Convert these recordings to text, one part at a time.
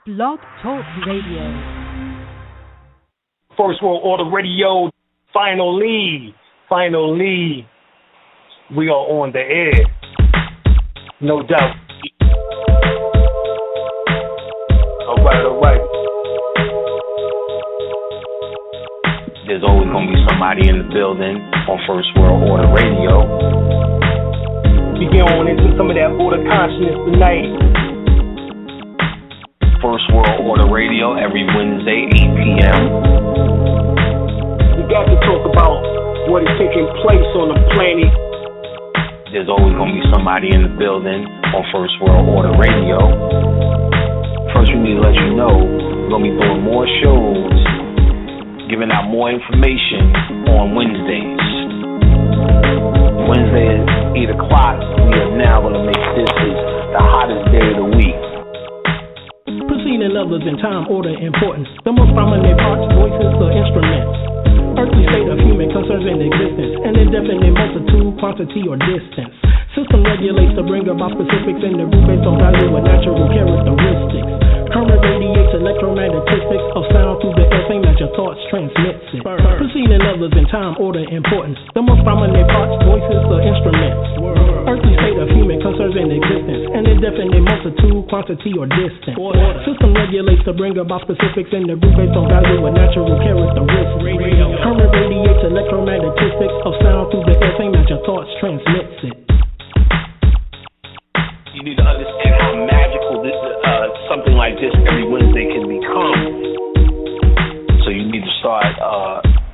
Blog Talk Radio. First World Order Radio. Finally, we are on the air. No doubt. All right. There's always going to be somebody in the building on First World Order Radio. We get on into some of that order consciousness tonight. First World Order Radio every Wednesday, 8 p.m. We got to talk about what is taking place on the planet. There's always going to be somebody in the building on First World Order Radio. First, we need to let you know we're going to be doing more shows, giving out more information on Wednesdays. Wednesday at 8 o'clock, we are now going to make this the hottest day of the week. Preceding others in time, order, importance. The most prominent parts, voices, or instruments. Earthly state of human concerns and existence. An indefinite multitude, quantity, or distance. System regulates to bring about specifics in the group based on value and natural characteristics. Current radiates electromagnetistics of sound through the air, same as your thoughts transmits it. Preceding others in time, order, importance. The most prominent parts, voices, or instruments. Earthly state of human concerns and existence. An indefinite multitude, quantity, or distance. System regulates to bring about specifics in the group based on value and natural characteristics. Current radiates electromagnetistics of sound through the air, same as your thoughts transmits it. You need to understand how magical this something like this every Wednesday can become. So you need to start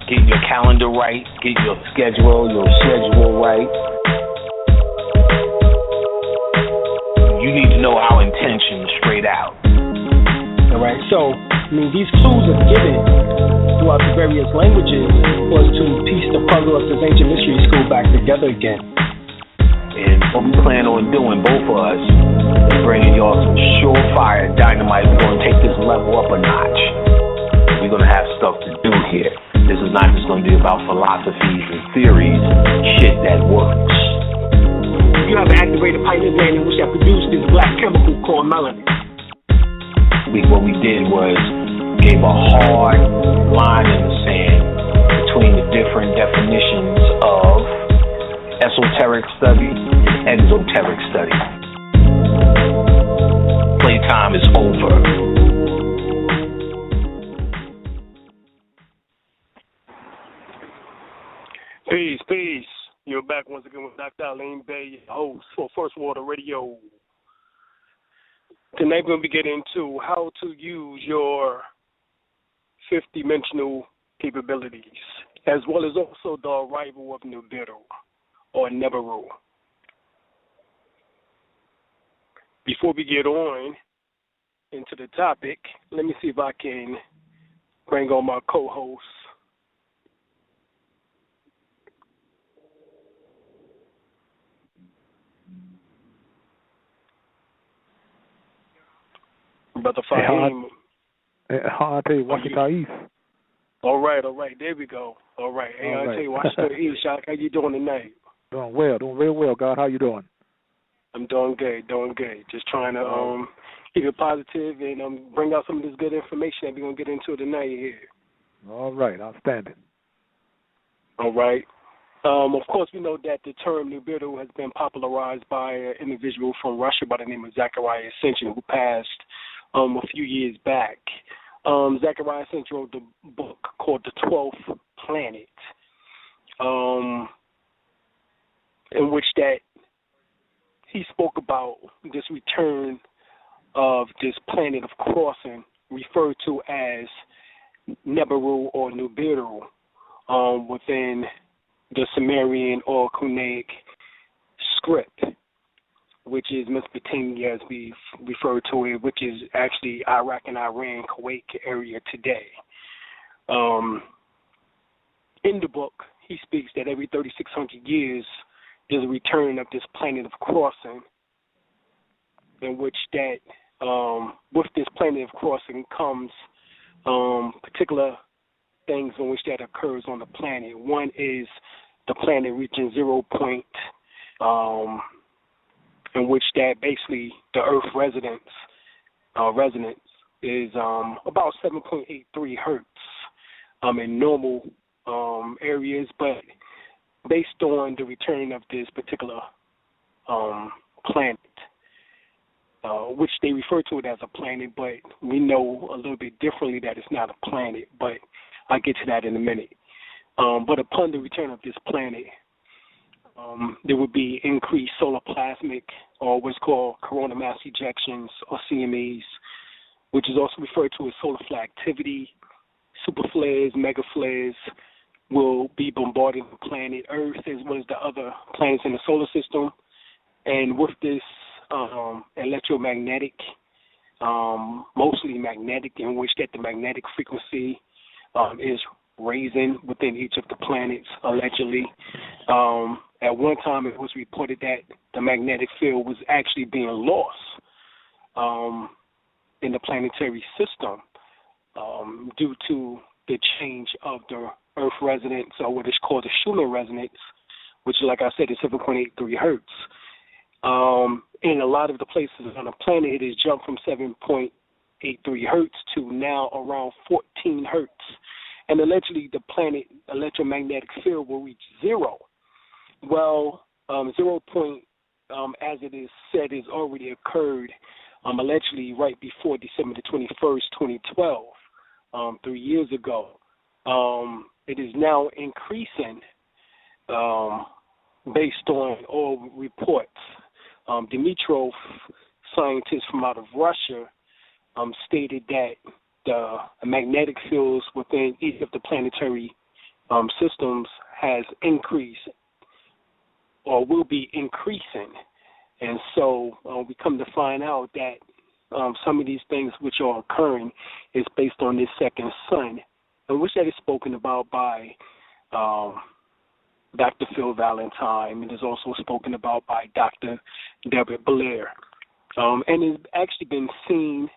getting your calendar right, get your schedule right. You need to know our intentions straight out. All right, so these clues are given throughout the various languages was to piece the puzzle of this ancient mystery school back together again. And what we plan on doing, both of us, is bringing y'all some surefire dynamite. We're going to take this level up a notch. We're going to have stuff to do here. This is not just going to be about philosophies and theories, shit that works. You have an activated pineal gland in which that produced this black chemical called melanin. What we did was gave a hard line in the sand between the different definitions of esoteric study and exoteric study. Playtime is over. Peace. You're back once again with Dr. El-Bey, host for First World Radio. Tonight we're going to be getting into how to use your fifth-dimensional capabilities, as well as also the arrival of NIBIRU, or NIBIRU. Before we get on into the topic, let me see if I can bring on my co-host. Brother Fahim. I'll tell you, watch your Thais. All right, there we go. All right. Hey, I'll tell you, watch your Thais, Shaq. How you doing tonight? Doing very well, God. How you doing? I'm doing good. Just trying to keep it positive and bring out some of this good information that we're going to get into tonight here. All right, outstanding. All right. Of course, we know that the term NIBIRU has been popularized by an individual from Russia by the name of Zachariah Sitchin, who passed a few years back. Zachariah Sitchin wrote the book called The 12th Planet, in which that he spoke about this return of this planet of crossing, referred to as NIBIRU or NIBIRU, within the Sumerian or Cuneic script, which is Mesopotamia as we refer to it, which is actually Iraq and Iran, Kuwait area today. In the book, he speaks that every 3,600 years there's a return of this planet of crossing, in which that with this planet of crossing comes particular things in which that occurs on the planet. One is the planet reaching 0 point, in which that basically the Earth resonance is about 7.83 hertz in normal areas, but based on the return of this particular planet, which they refer to it as a planet, but we know a little bit differently that it's not a planet, but I'll get to that in a minute. But upon the return of this planet, there would be increased solar plasmic, or what's called coronal mass ejections, or CMEs, which is also referred to as solar flare activity. Super flares, mega flares will be bombarding the planet Earth as well as the other planets in the solar system. And with this electromagnetic, mostly magnetic, in which that the magnetic frequency is raising within each of the planets, allegedly. At one time, it was reported that the magnetic field was actually being lost in the planetary system due to the change of the Earth resonance, or what is called the Schumann resonance, which, like I said, is 7.83 hertz. In a lot of the places on the planet, it has jumped from 7.83 hertz to now around 14 hertz. And allegedly, the planet electromagnetic field will reach zero. Well, 0 point, as it is said, has already occurred, allegedly right before December the 21st, 2012, 3 years ago. It is now increasing based on all reports. Dimitrov, scientist from out of Russia, stated that the magnetic fields within each of the planetary systems has increased or will be increasing. And so we come to find out that some of these things which are occurring is based on this second sun, and which that is spoken about by Dr. Phil Valentine, and is also spoken about by Dr. Deborah Blair. And it's actually been seen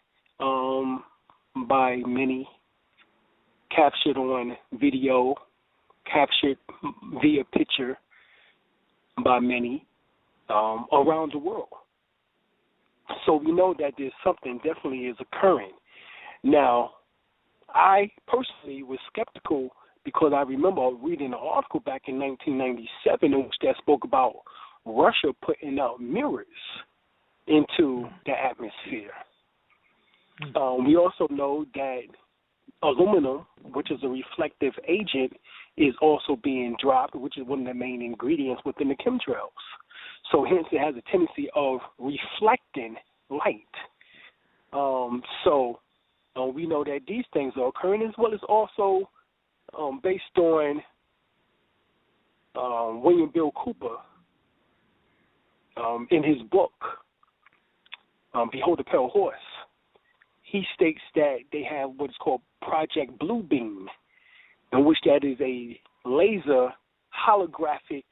by many, captured on video, captured via picture by many around the world. So we know that there's something definitely is occurring. Now, I personally was skeptical because I remember reading an article back in 1997 in which that spoke about Russia putting out mirrors into the atmosphere. We also know that aluminum, which is a reflective agent, is also being dropped, which is one of the main ingredients within the chemtrails. So hence it has a tendency of reflecting light. So we know that these things are occurring, as well as also based on William Bill Cooper in his book, Behold the Pale Horse. He states that they have what is called Project Blue Beam, in which that is a laser holographic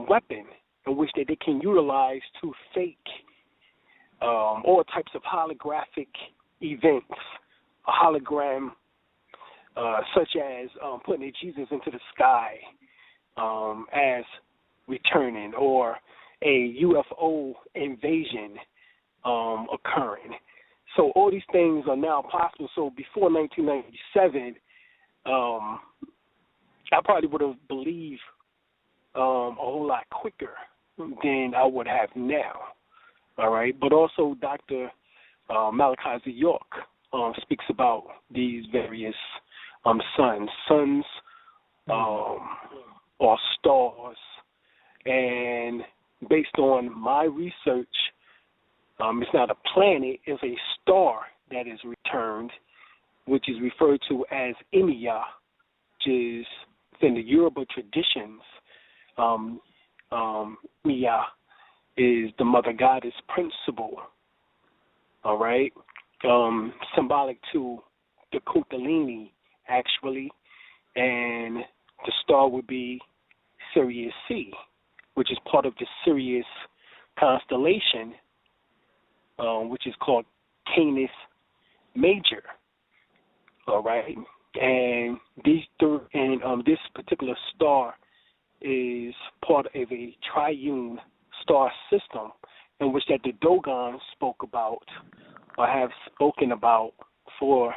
weapon in which that they can utilize to fake all types of holographic events, a hologram such as putting Jesus into the sky as returning, or a UFO invasion occurring. So all these things are now possible. So before 1997, I probably would have believed a whole lot quicker than I would have now. All right, but also Dr. Malachi Z. York speaks about these various suns or stars, and based on my research, it's not a planet, it's a star that is returned, which is referred to as Emiya, which is within the Yoruba traditions. Miya is the mother goddess principle, all right, symbolic to the Kundalini, actually, and the star would be Sirius C, which is part of the Sirius constellation, which is called Canis Major, all right, and this particular star is part of a triune star system in which that the Dogon spoke about have spoken about for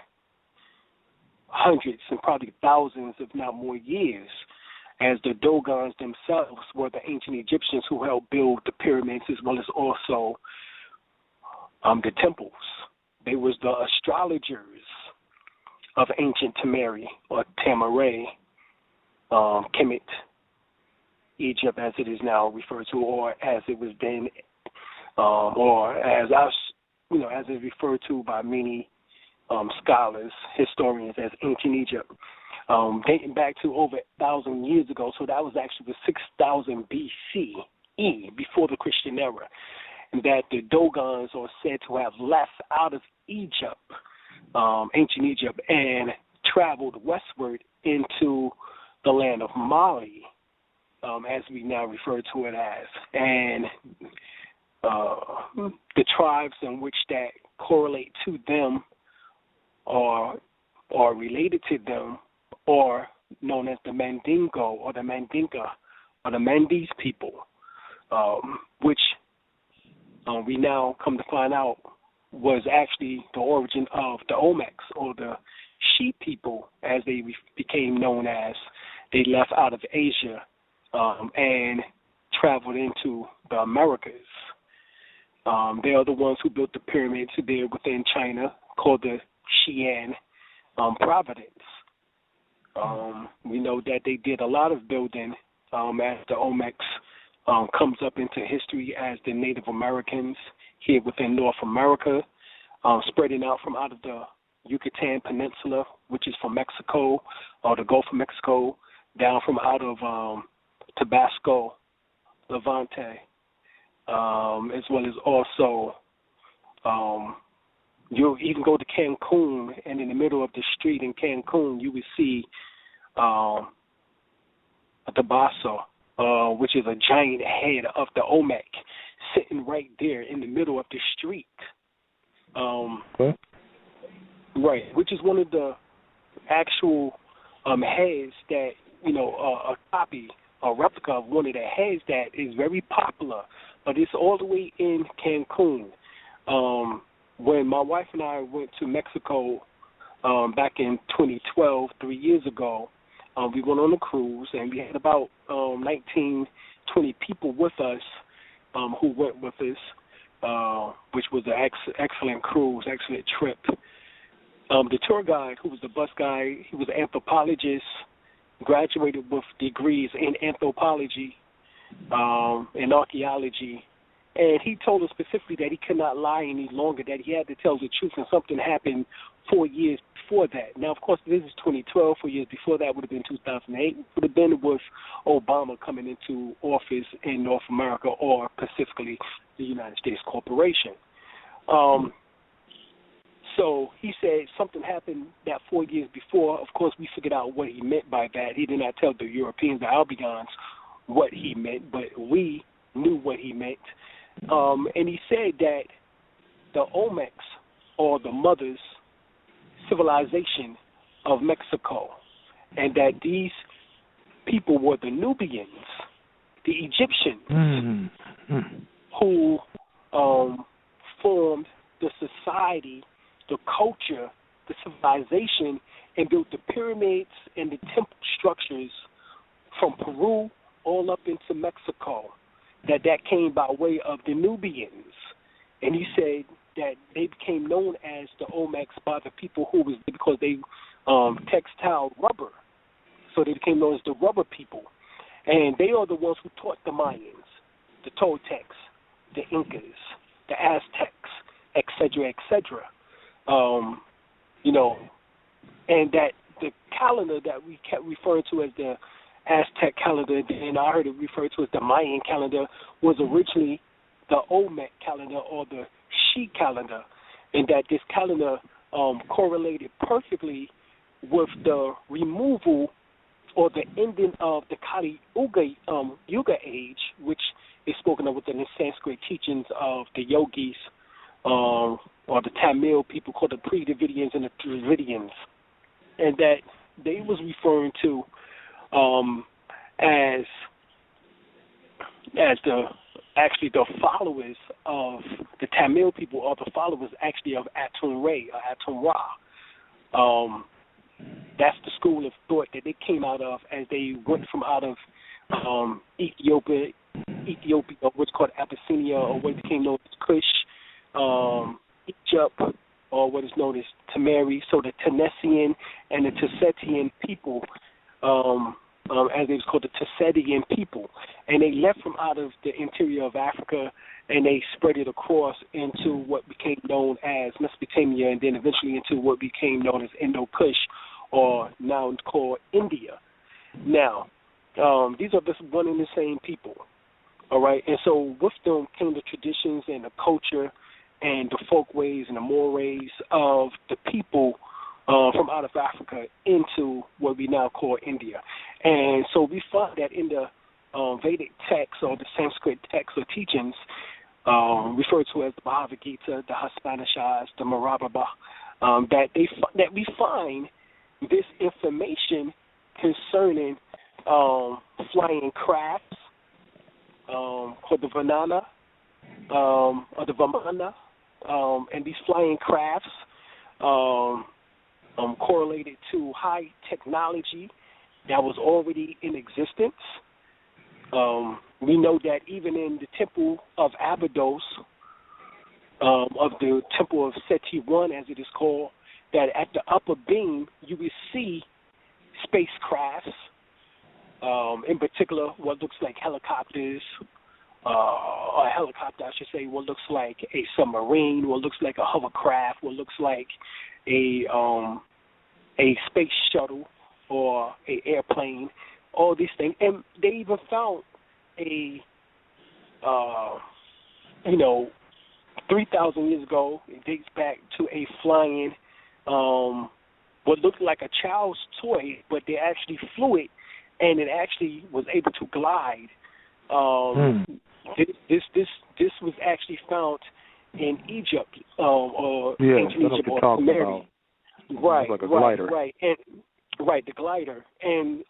hundreds and probably thousands, if not more years, as the Dogons themselves were the ancient Egyptians who helped build the pyramids as well as also the temples. They was the astrologers of ancient Tamari or Tamaray, Kemet, Egypt as it is now referred to, or as it was then, or as us, as it's referred to by many scholars, historians as ancient Egypt, dating back to over 1,000 years ago. So that was actually 6,000 BCE, before the Christian era, and that the Dogons are said to have left out of Egypt, ancient Egypt, and traveled westward into the land of Mali, as we now refer to it as, and the tribes in which that correlate to them or related to them, or known as the Mandingo or the Mandinka or the Mandese people, which we now come to find out was actually the origin of the Olmecs, or the Sheep people, as they became known as. They left out of Asia and traveled into the Americas. They are the ones who built the pyramids there within China, called the Xi'an Providence. We know that they did a lot of building as the Olmecs comes up into history as the Native Americans here within North America, spreading out from out of the Yucatan Peninsula, which is from Mexico, or the Gulf of Mexico, down from out of Tabasco, Levante, as well as also you even go to Cancun, and in the middle of the street in Cancun, you would see a Tabaso, which is a giant head of the Olmec, sitting right there in the middle of the street. Right, which is one of the actual heads that, a copy, a replica of one of the heads that is very popular, but it's all the way in Cancun. When my wife and I went to Mexico back in 2012, 3 years ago, we went on a cruise, and we had about 19, 20 people with us who went with us, which was an excellent cruise, excellent trip. The tour guide, who was the bus guide, he was an anthropologist, graduated with degrees in anthropology and archaeology, and he told us specifically that he could not lie any longer, that he had to tell the truth, and something happened 4 years before that. Now, of course, this is 2012. 4 years before that would have been 2008. Would have been with Obama coming into office in North America, or specifically the United States Corporation. So he said something happened that 4 years before. Of course, we figured out what he meant by that. He did not tell the Europeans, the Albigans, what he meant, but we knew what he meant. And he said that the Olmecs, or the mother's civilization of Mexico, and that these people were the Nubians, the Egyptians, who formed the society, the culture, the civilization, and built the pyramids and the temple structures from Peru all up into Mexico, that came by way of the Nubians. And he said that they became known as the Olmecs by the people who was, because they textile rubber. So they became known as the rubber people. And they are the ones who taught the Mayans, the Toltecs, the Incas, the Aztecs, et cetera, et cetera. And that the calendar that we kept referring to as the Aztec calendar, and I heard it referred to as the Mayan calendar, was originally the Olmec calendar, or the She calendar, and that this calendar correlated perfectly with the removal or the ending of the Kali Yuga age, which is spoken of within the Sanskrit teachings of the yogis, or the Tamil people called the Pre-Davidians and the Dravidians, and that they was referring to as the actually the followers of the Tamil people are the followers actually of Atum-Re or Atum-Ra. That's the school of thought that they came out of as they went from out of Ethiopia, what's called Abyssinia, or what became known as Kush, Egypt, or what is known as Tamari. So the Tenessian and the Tussetian people, as they was called the Tussetian people, and they left from out of the interior of Africa and they spread it across into what became known as Mesopotamia, and then eventually into what became known as Indo-Kush, or now called India. Now, these are just one and the same people, all right? And so with them came the traditions and the culture and the folkways and the mores of the people from out of Africa into what we now call India. And so we find that in the Vedic texts or the Sanskrit texts or teachings, referred to as the Bhagavad Gita, the Upanishads, the Mahabharata, that we find this information concerning flying crafts called the Vanana or the Vamana, and these flying crafts correlated to high technology that was already in existence. We know that even in the temple of Abydos, of the temple of Seti I, as it is called, that at the upper beam you will see spacecrafts, in particular what looks like helicopters, or a helicopter, I should say, what looks like a submarine, what looks like a hovercraft, what looks like a space shuttle or an airplane, all these things. And they even found 3,000 years ago, it dates back to a flying, what looked like a child's toy, but they actually flew it, and it actually was able to glide. This was actually found in Egypt, or ancient Egypt, or Sumeria. Right, like a glider. Right, the glider. And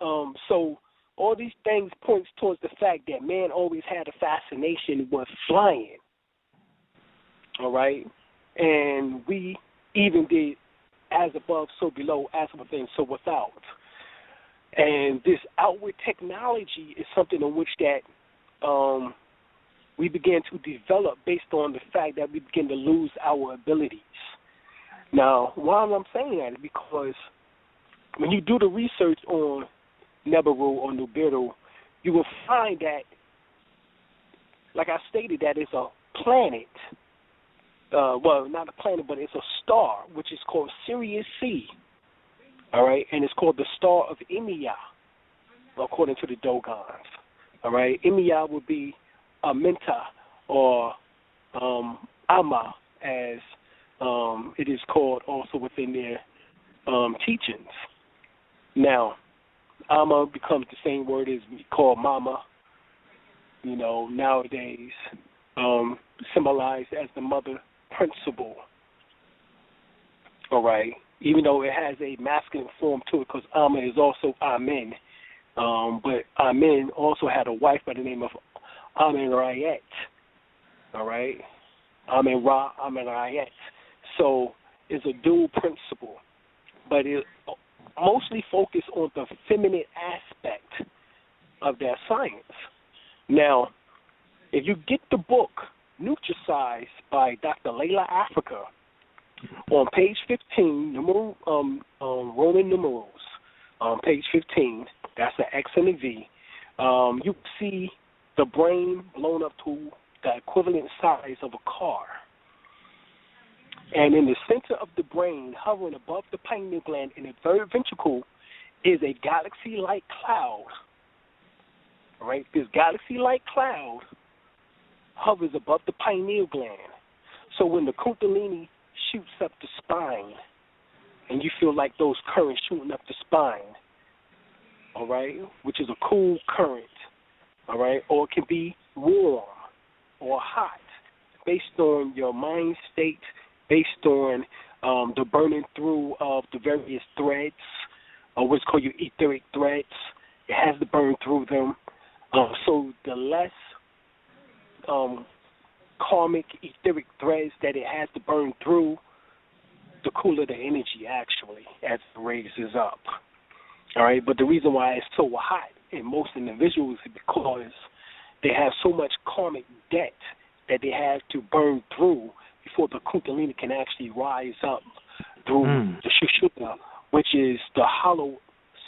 so all these things points towards the fact that man always had a fascination with flying. All right? And we even did as above, so below, as within, so without. And this outward technology is something in which that we began to develop based on the fact that we begin to lose our abilities. Now, why I'm saying that is because when you do the research on NIBIRU or NIBIRU, you will find that, like I stated, that it's a planet. Well, not a planet, but it's a star, which is called Sirius C. All right, and it's called the star of Emiya, according to the Dogons. All right, Emiya would be Amenta or Ama, as it is called also within their teachings. Now, Ama becomes the same word as we call Mama, nowadays, symbolized as the mother principle. All right, even though it has a masculine form to it, because Ama is also Amen. But Amen also had a wife by the name of Amen Rayet. All right, Amen Ra, Amen Rayet. So it's a dual principle, but it mostly focused on the feminine aspect of that science. Now, if you get the book Nutricize by Dr. Layla Africa, on page 15, Roman numerals, page 15, that's an X and a V, you see the brain blown up to the equivalent size of a car. And in the center of the brain, hovering above the pineal gland in the third ventricle, is a galaxy-like cloud. All right, this galaxy-like cloud hovers above the pineal gland. So when the Kundalini shoots up the spine, and you feel like those currents shooting up the spine, all right, which is a cool current, all right, or it can be warm or hot, based on your mind state, based on the burning through of the various threads, or what's called your etheric threads. It has to burn through them. So the less karmic, etheric threads that it has to burn through, the cooler the energy actually as it raises up. All right, but the reason why it's so hot in most individuals is because they have so much karmic debt that they have to burn through before the Kundalini can actually rise up through the Sushumna, which is the hollow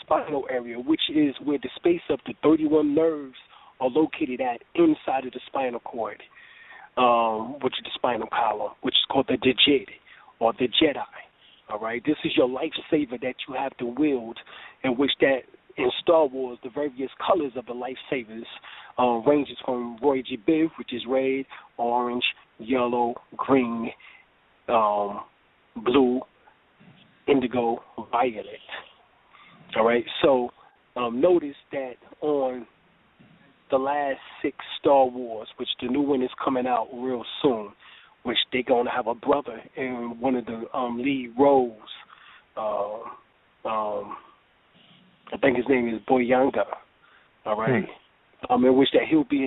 spinal area, which is where the space of the 31 nerves are located at inside of the spinal cord, which is the spinal column, which is called the Djed or the Jedi. All right, this is your lifesaver that you have to wield, in which that in Star Wars, the various colors of the lifesavers ranges from Roy G. Biv, which is red, orange, yellow, green, blue, indigo, violet. All right, so notice that on the last 6 Star Wars, which the new one is coming out real soon, which they're going to have a brother in one of the lead roles. I think his name is Boyanga. All right, in which that he'll be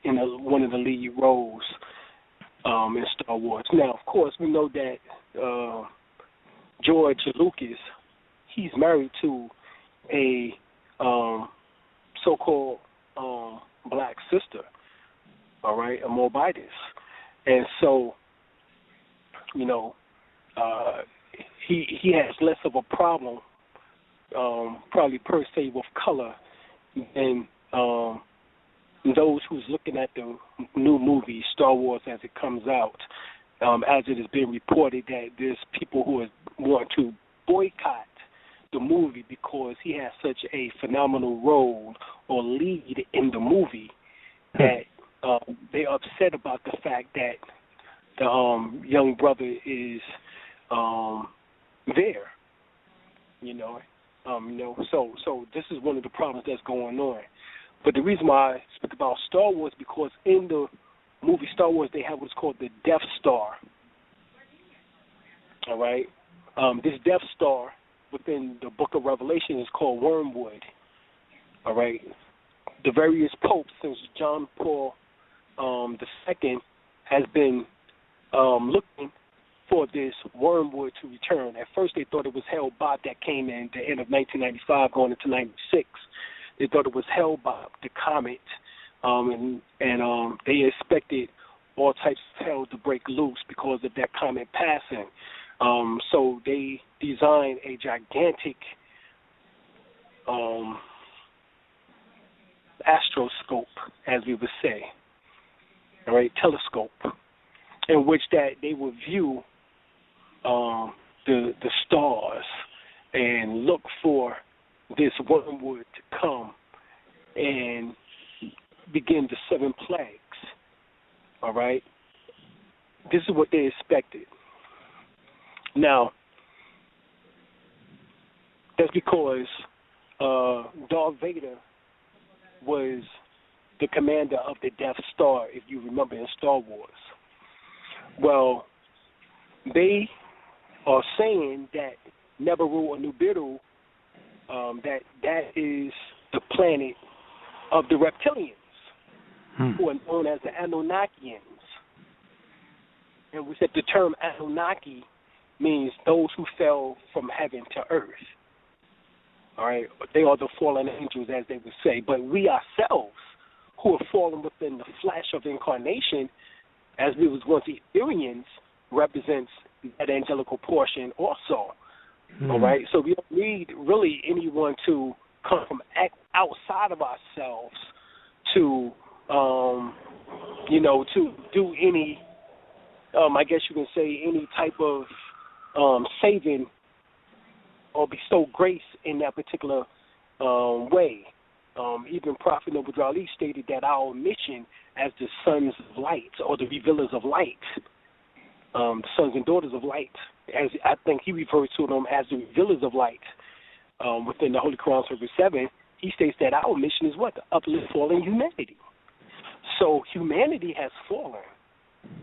in one of the lead roles in Star Wars. Now, of course, we know that George Lucas, he's married to a so-called black sister. All right, a Moabites. And so, you know, he has less of a problem, probably per se, with color than those who's looking at the new movie Star Wars as it comes out. As it has been reported that there's people who want to boycott the movie because he has such a phenomenal role or lead in the movie that they're upset about the fact that the young brother is there. So this is one of the problems that's going on. But the reason why I speak about Star Wars is because in the movie Star Wars they have what's called the Death Star. All right, this Death Star within the Book of Revelation is called Wormwood. All right, the various popes since John Paul II has been looking for this wormwood to return. At first, they thought it was Hale-Bopp that came in the end of 1995, going into 96. They thought it was Hale-Bopp, the comet, and they expected all types of hell to break loose because of that comet passing. So they designed a gigantic astroscope, as we would say, all right, telescope, in which that they would view the stars and look for this wormwood to come and begin the 7 plagues. All right, this is what they expected. Now, that's because Darth Vader was the commander of the Death Star, if you remember in Star Wars. Well, they are saying that NIBIRU or NIBIRU, that is the planet of the reptilians, who are known as the Anunnakians. And we said the term Anunnaki means those who fell from heaven to earth. All right, they are the fallen angels, as they would say. But we ourselves, who are fallen within the flesh of incarnation, as we was once Ethereans, represents that angelical portion also. All right, so we don't need really anyone to come from outside of ourselves to, to do any, I guess you can say, any type of saving or bestow grace in that particular way. Even Prophet Noble Ali stated that our mission as the sons of light or the revealers of light, the sons and daughters of light, as I think he refers to them as the revealers of light within the Holy Quran Surah 7, he states that our mission is what? To uplift fallen humanity. So humanity has fallen.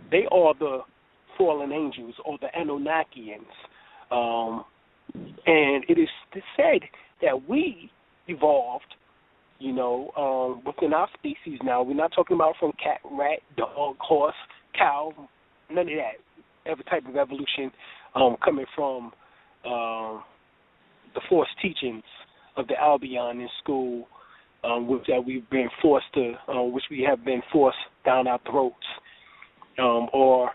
They are the fallen angels or the Anunnakians. And it is said that we evolved, within our species now. We're not talking about from cat, rat, dog, horse, cow, none of that. Every type of evolution coming from the forced teachings of the Albion in school, which we have been forced down our throats, or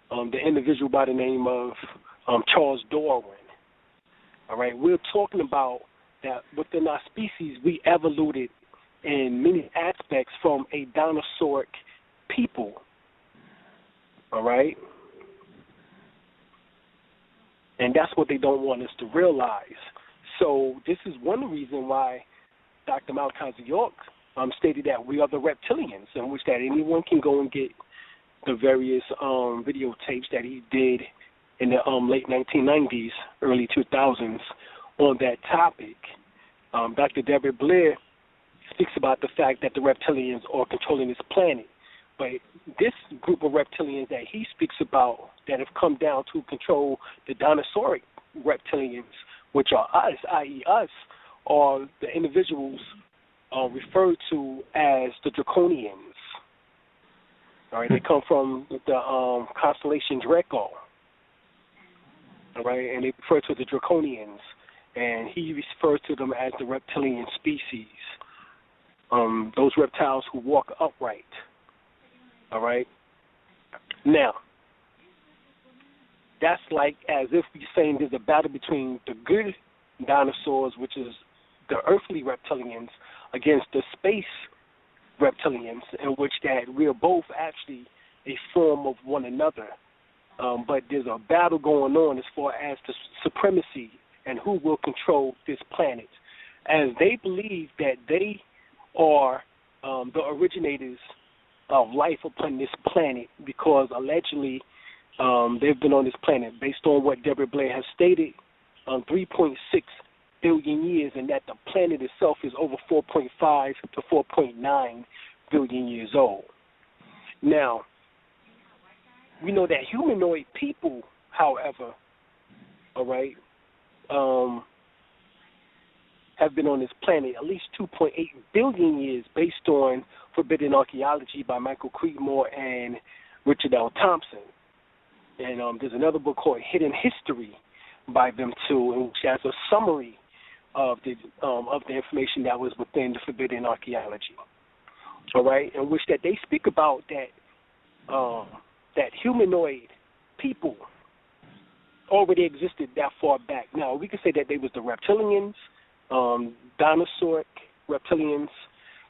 the individual by the name of Charles Darwin. All right, we're talking about that within our species we evoluted in many aspects from a dinosauric people. All right, and that's what they don't want us to realize. So this is one reason why Dr. Malachi York stated that we are the reptilians, in which that anyone can go and get the various videotapes that he did in the late 1990s, early 2000s on that topic. Dr. Deborah Blair speaks about the fact that the reptilians are controlling this planet. But this group of reptilians that he speaks about that have come down to control the dinosauric reptilians, which are us, i.e. us, are the individuals referred to as the Draconians. All right, they come from the constellation Draco. All right, and they refer to the Draconians, and he refers to them as the reptilian species. Those reptiles who walk upright. All right. Now, that's like as if we're saying there's a battle between the good dinosaurs, which is the earthly reptilians, against the space reptilians, in which that we are both actually a form of one another. But there's a battle going on as far as the supremacy and who will control this planet, as they believe that they are the originators of life upon this planet, because allegedly they've been on this planet, based on what Deborah Blair has stated, 3.6 billion years, and that the planet itself is over 4.5 to 4.9 billion years old. Now, we know that humanoid people, however, all right, have been on this planet at least 2.8 billion years, based on Forbidden Archaeology by Michael Creedmoor and Richard L. Thompson. And there's another book called Hidden History by them too, which has a summary of the information that was within the Forbidden Archaeology. All right, in which that they speak about that humanoid people already existed that far back. Now, we could say that they was the reptilians, dinosauric reptilians,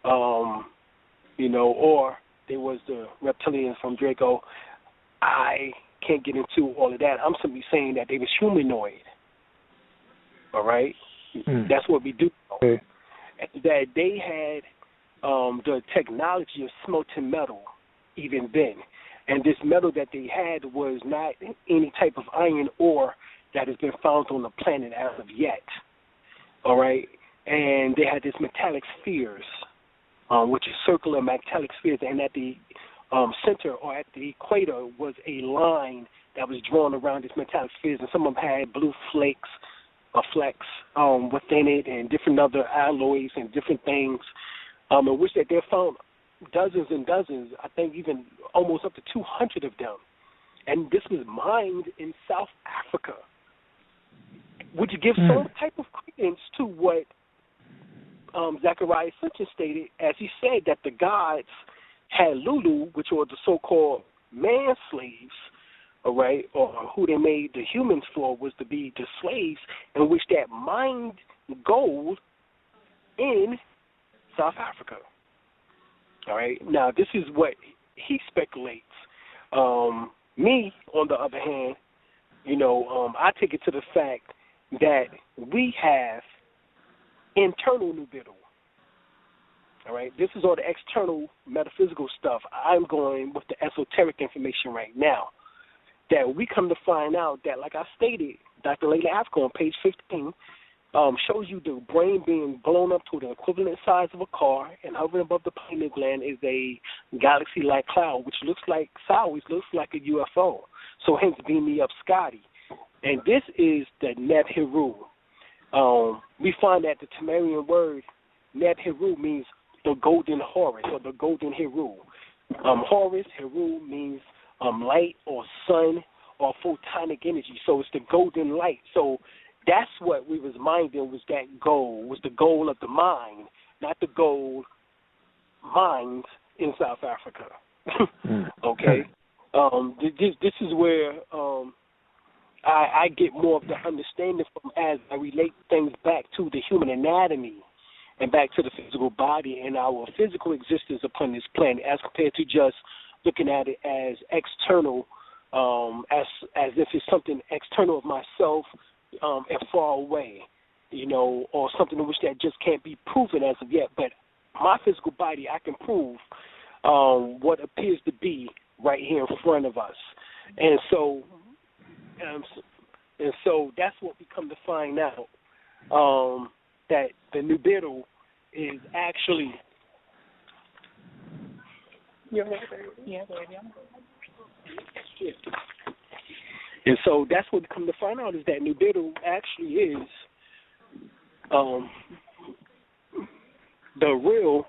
or they was the reptilians from Draco. I can't get into all of that. I'm simply saying that they was humanoid. All right? That's what we do. Okay. That they had the technology of smelting metal even then. And this metal that they had was not any type of iron ore that has been found on the planet as of yet. All right? And they had this metallic spheres, which is circular metallic spheres, and at the center or at the equator was a line that was drawn around these metallic spheres, and some of them had blue flecks within it, and different other alloys and different things, in which that they found dozens and dozens, I think even almost up to 200 of them. And this was mined in South Africa. Would you give some type of credence to what Zechariah Sitchin stated, as he said that the gods had Lulu, which were the so-called man slaves, all right, or who they made the humans for was to be the slaves, in which that mined gold in South Africa. All right. Now, this is what he speculates. Me, on the other hand, I take it to the fact that we have internal NIBIRU. All right. This is all the external metaphysical stuff. I'm going with the esoteric information right now. That we come to find out that, like I stated, Dr. Layla Africa on page 15 shows you the brain being blown up to the equivalent size of a car, and hovering above the pineal gland is a galaxy-like cloud, which looks like a UFO. So hence, beam me up, Scotty. And this is the NIBIRU. We find that the Tamarian word NIBIRU means the golden Horus or the golden Heru. Horus, Heru means light or sun or photonic energy. So it's the golden light. So that's what we was minding, was that goal, was the goal of the mind, not the gold mines in South Africa. Okay? This is where I get more of the understanding from as I relate things back to the human anatomy and back to the physical body and our physical existence upon this planet, as compared to just looking at it as external, as if it's something external of myself and far away, or something in which that just can't be proven as of yet. But my physical body, I can prove what appears to be right here in front of us. And so that's what we come to find out, that the NIBIRU is actually. And so that's what we come to find out, is that NIBIRU actually is the real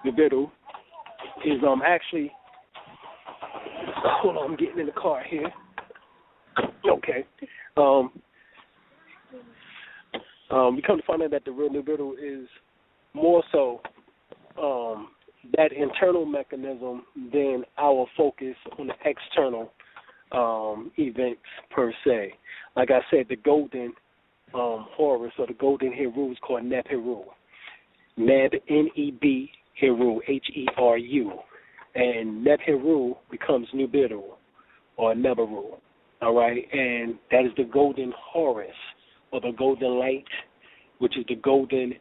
NIBIRU is actually. Hold on, I'm getting in the car here. Okay. We come to find out that the real NIBIRU is more so that internal mechanism than our focus on the external events per se. Like I said, the golden Horus or the golden Heru is called NIBIRU. Neb, N-E-B, Heru, H-E-R-U. And NIBIRU becomes NIBIRU or NIBIRU. All right, and that is the golden Horus or the golden light, which is the golden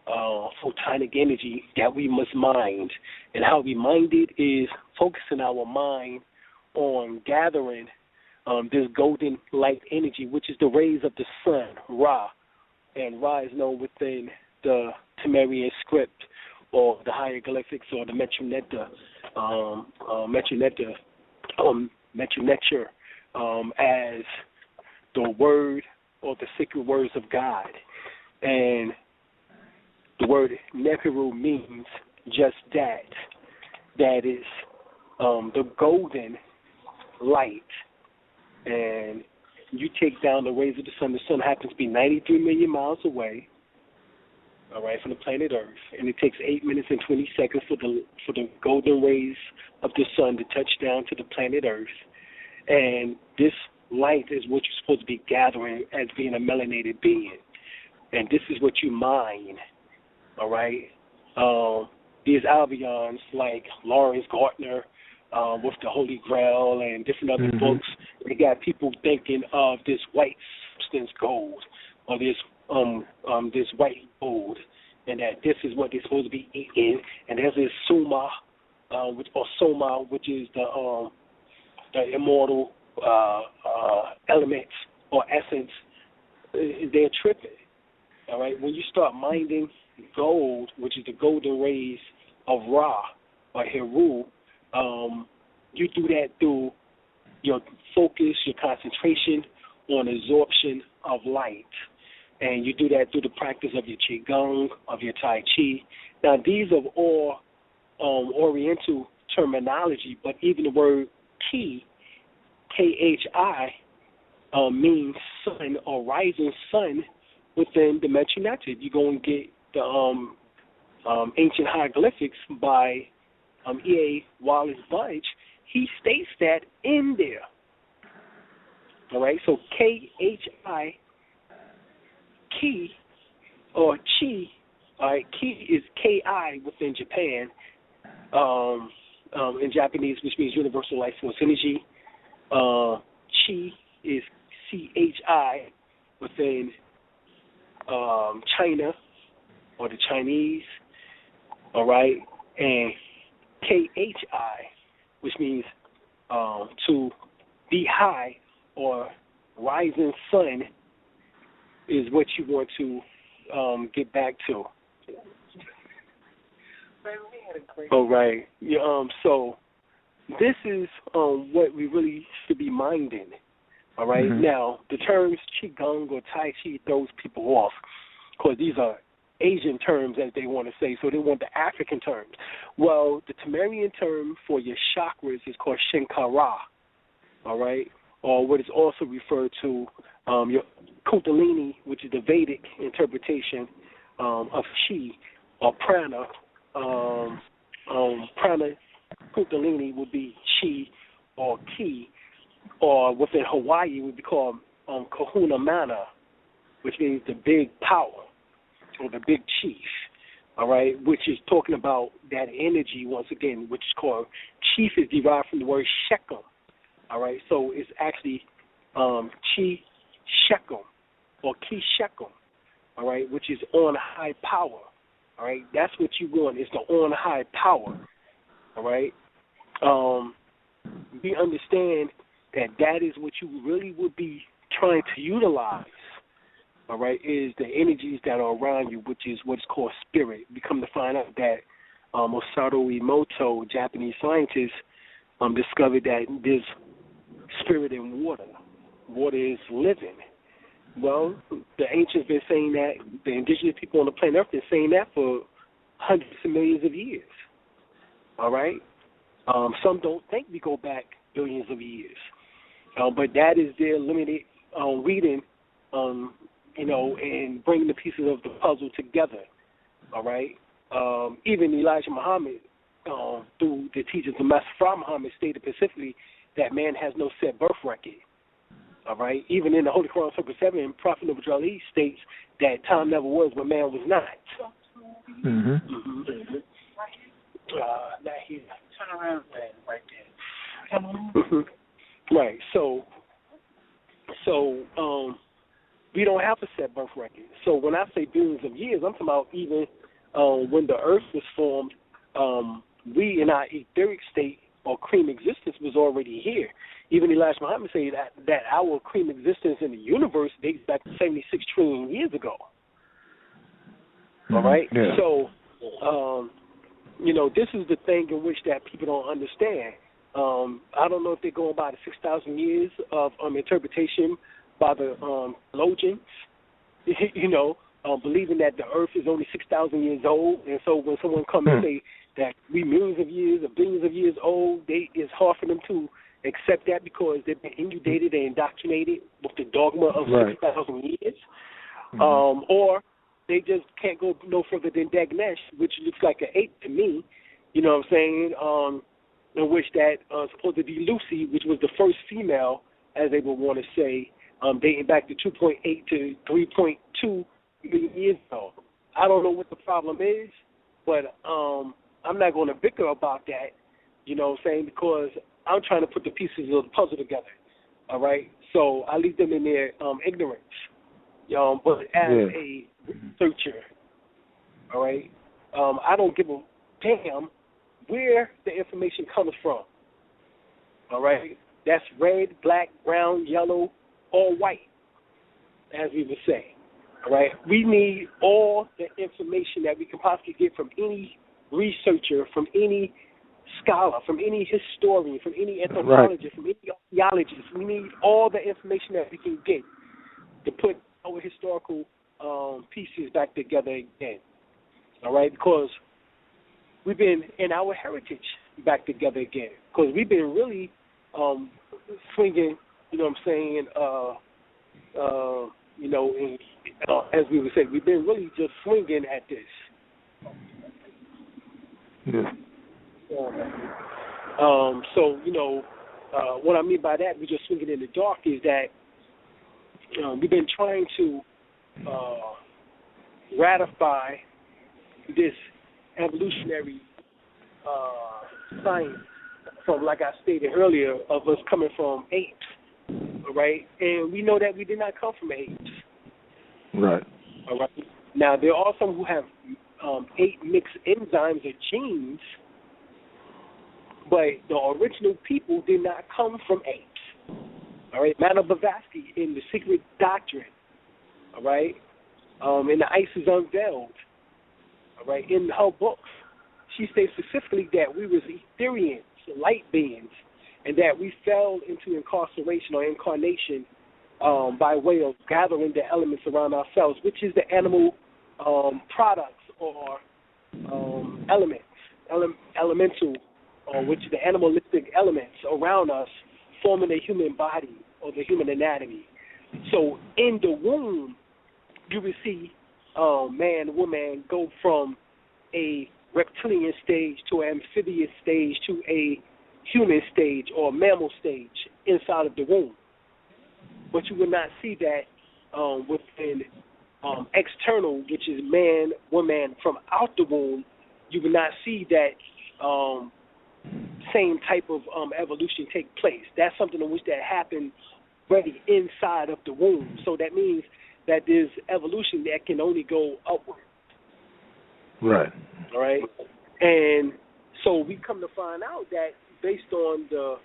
photonic energy that we must mind. And how we mind it is focusing our mind on gathering this golden light energy, which is the rays of the sun, Ra. And Ra is known within the Sumerian script or the hieroglyphics or the Metroneter, as the word or the sacred words of God. And the word NIBIRU means just that. That is the golden light. And you take down the rays of the sun. The sun happens to be 93 million miles away, all right, from the planet Earth. And it takes 8 minutes and 20 seconds for the golden rays of the sun to touch down to the planet Earth. And this light is what you're supposed to be gathering as being a melanated being. And this is what you mine, all right? These Albions like Lawrence Gardner with the Holy Grail and different other books, they got people thinking of this white substance gold or this white gold, and that this is what they're supposed to be eating. And there's this Soma, Soma, which is the immortal elements or essence. They're tripping. All right, when you start minding gold, which is the golden rays of Ra or Heru, you do that through your focus, your concentration on absorption of light. And you do that through the practice of your Qigong, of your Tai Chi. Now, these are all Oriental terminology, but even the word Ki, K-H-I, means sun or rising sun within the Metroneter. You go and get the ancient hieroglyphics by E.A. Wallace Budge. He states that in there. All right, so K-H-I, Ki, or Chi, all right, Ki is K-I within Japan, in Japanese, which means universal life force energy. Chi is C-H-I within China or the Chinese, all right, and K-H-I, which means to be high or rising sun, is what you want to get back to. All right. Yeah, so this is what we really should be minding. All right. Now, the terms Qigong or Tai Chi throws people off. because these are Asian terms, as they want to say, so they want the African terms. Well, the Tamarian term for your chakras is called Shinkara, all right, or what is also referred to your Kundalini, which is the Vedic interpretation of Chi or Prana. Prana Kundalini would be Chi or Ki, or within Hawaii would be called Kahuna Mana, which means the big power or the big chief, all right, which is talking about that energy once again, which is called chief, is derived from the word Shechem, all right, so it's actually Chi Shechem or Ki Shechem, all right, which is on high power, all right, that's what you want, is the on high power, all right. We understand that is what you really would be trying to utilize, all right, is the energies that are around you, which is what's called spirit. We come to find out that Osaru Emoto, Japanese scientist, discovered that there's spirit in water. Water is living. Well, the ancients been saying that, the indigenous people on the planet Earth been saying that for hundreds of millions of years, all right? Some don't think we go back billions of years, but that is their limited reading, and bringing the pieces of the puzzle together, all right? Even Elijah Muhammad, through the teachings of Master Muhammad, stated specifically that man has no set birth record, all right? Even in the Holy Quran, Surah 7, Prophet Noble Ali states that time never was when man was not. Mm-hmm. Not here. Turn around right there. Right. So we don't have a set birth record. So when I say billions of years, I'm talking about even when the earth was formed, we in our etheric state or cream existence was already here. Even Elijah Muhammad said that our cream existence in the universe dates back to 76 trillion years ago. All right? Yeah. So, this is the thing in which that people don't understand. I don't know if they're going by the 6,000 years of interpretation by the theologians, believing that the earth is only 6,000 years old. And so when someone comes and say that we millions of years or billions of years old, it's hard for them to accept that because they've been inundated and indoctrinated with the dogma of 6,000 years. Or they just can't go no further than Dagnesh, which looks like an 8 to me, you know what I'm saying, in which that supposed to be Lucy, which was the first female, as they would want to say, dating back to 2.8 to 3.2 million years ago. I don't know what the problem is, but I'm not going to bicker about that, you know what I'm saying, because I'm trying to put the pieces of the puzzle together, all right? So I leave them in their ignorance. But as a researcher, all right, I don't give a damn where the information comes from, all right? That's red, black, brown, yellow, or white, as we would say, all right? We need all the information that we can possibly get from any researcher, from any scholar, from any historian, from any anthropologist, from any archaeologist. We need all the information that we can get to put our historical pieces back together again, all right? Because we've been in our heritage back together again, because we've been really swinging, you know what I'm saying, as we would say, we've been really just swinging at this. Yeah. What I mean by that, we're just swinging in the dark, is that we've been trying to ratify this evolutionary science from, like I stated earlier, of us coming from apes, all right? And we know that we did not come from apes. Right. All right. Now, there are some who have ape mixed enzymes or genes, but the original people did not come from apes. All right. Madame Blavatsky in The Secret Doctrine, all right, in The Ice is Unveiled, all right, in her books, she states specifically that we was Etherians, light beings, and that we fell into incarceration or incarnation by way of gathering the elements around ourselves, which is the animal products or elements, elemental, which are the animalistic elements around us, forming the human body or the human anatomy. So in the womb, you will see man, woman go from a reptilian stage to an amphibious stage to a human stage or mammal stage inside of the womb. But you will not see that within external, which is man, woman, from out the womb. You will not see that same type of evolution take place. That's something in which that happened already inside of the womb. So that means that there's evolution that can only go upward. Right. All right. And so we come to find out that based on the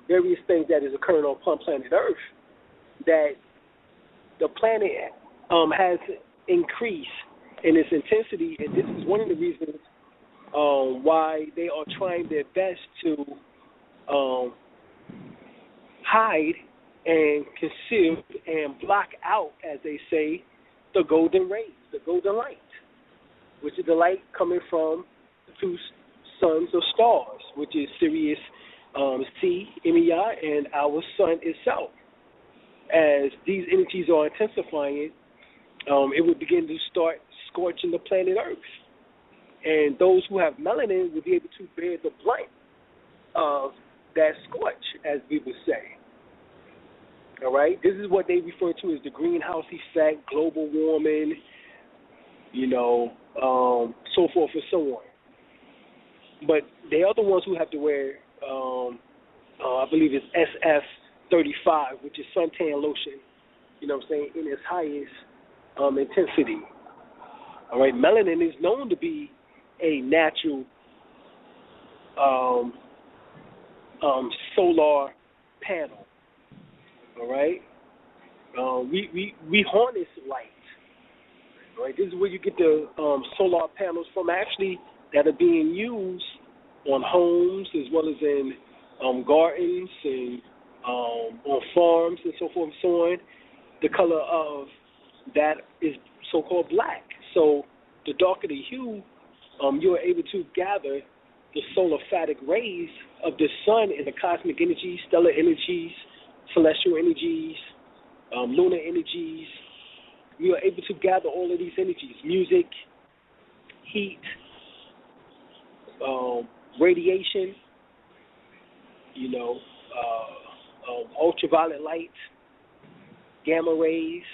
various things that is occurring upon planet Earth, that the planet has increased in its intensity, and this is one of the reasons why they are trying their best to hide and conceal and block out, as they say, the golden rays, the golden light, which is the light coming from the two suns or stars, which is Sirius C, MEI, and our sun itself. As these energies are intensifying, it would begin to start scorching the planet Earth. And those who have melanin will be able to bear the brunt of that scorch, as we would say. All right? This is what they refer to as the greenhouse effect, global warming, so forth and so on. But they are the ones who have to wear, I believe it's SF35, which is suntan lotion, in its highest intensity. All right? Melanin is known to be a natural solar panel. All right, we harness light. All right, this is where you get the solar panels from, actually, that are being used on homes as well as in gardens and on farms and so forth and so on. The color of that is so-called black. So the darker the hue, you are able to gather the solar phatic rays of the sun and the cosmic energies, stellar energies, celestial energies, lunar energies. You are able to gather all of these energies: music, heat, radiation, ultraviolet light, gamma rays.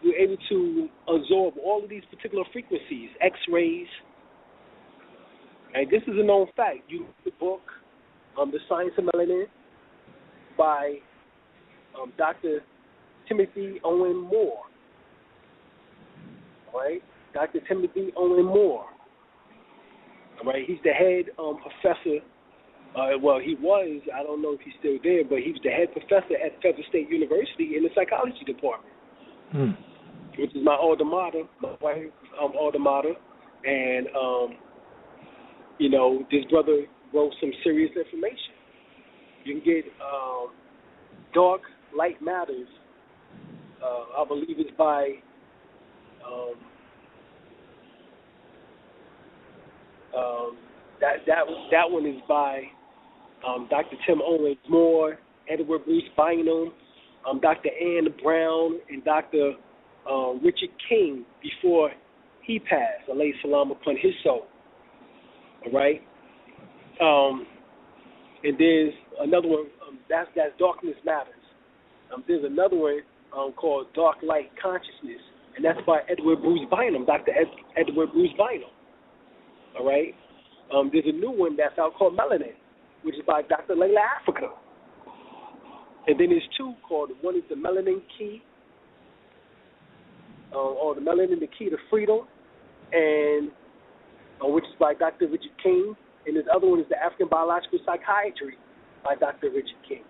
You're able to absorb all of these particular frequencies, X-rays. And this is a known fact. You read the book, The Science of Melanin, by Dr. Timothy Owen Moore. All right? Dr. Timothy Owen Moore. All right? He's the head professor. He was. I don't know if he's still there, but he was the head professor at Federal State University in the psychology department, which is my alma mater, my wife's alma mater. And, this brother wrote some serious information. You can get Dark Light Matters, I believe it's by that one is by Dr. Tim Owens Moore, Edward Bruce Bynum, Dr. Ann Brown, and Dr. Richard King before he passed, alayhi salam upon his soul. All right? And there's another one, that's Darkness Matters. There's another one called Dark Light Consciousness, and that's by Edward Bruce Bynum, Dr. Edward Bruce Bynum. All right? There's a new one that's out called Melanin, which is by Dr. Layla Africa. And then there's two called, one is the Melanin Key, or the Melanin, the Key to Freedom, and which is by Dr. Richard King. And this other one is the African Biological Psychiatry by Dr. Richard King.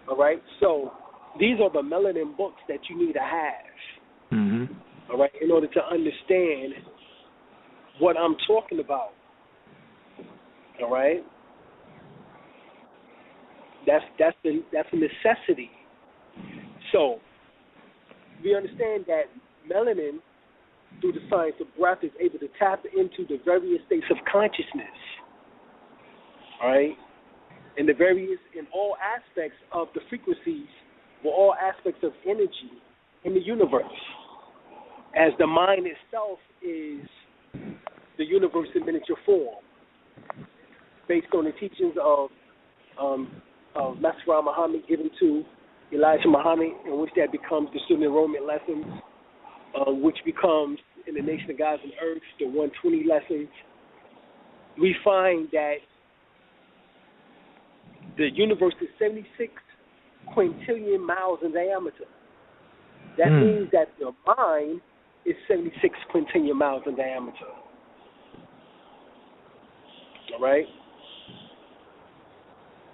All right? So these are the melanin books that you need to have, all right, in order to understand what I'm talking about. All right? That's a necessity. So we understand that melanin through the science of breath, is able to tap into the various states of consciousness, all right? And the various, in all aspects of the frequencies, or all aspects of energy in the universe, as the mind itself is the universe in miniature form, based on the teachings of Master Muhammad given to Elijah Muhammad, in which that becomes the student enrollment lessons, which becomes in the Nation of Gods and Earth, the 120 lessons. We find that the universe is 76 quintillion miles in diameter. That means that the mind is 76 quintillion miles in diameter. All right?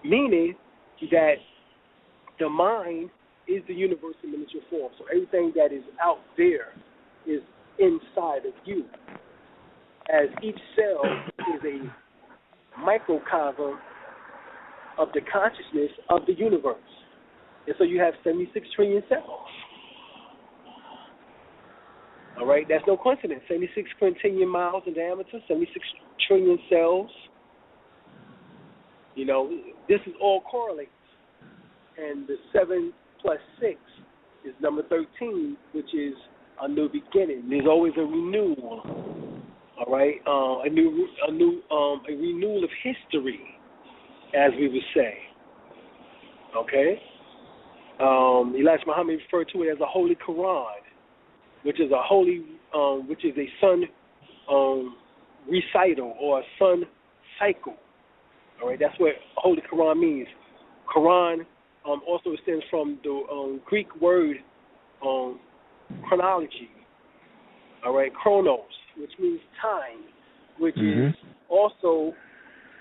Meaning that the mind is the universe in miniature form. So everything that is out there is inside of you, as each cell is a microcosm of the consciousness of the universe. And so you have 76 trillion cells. All right, that's no coincidence. 76 quintillion miles in diameter, 76 trillion cells. You know, this is all correlates. And the 7 plus 6 is number 13, which is a new beginning. There's always a renewal. All right, a renewal of history, as we would say. Okay. Elijah Muhammad referred to it as a holy Quran, which is a sun recital or a sun cycle. All right, that's what holy Quran means. Quran also stems from the Greek word chronology. All right, chronos, which means time, which is also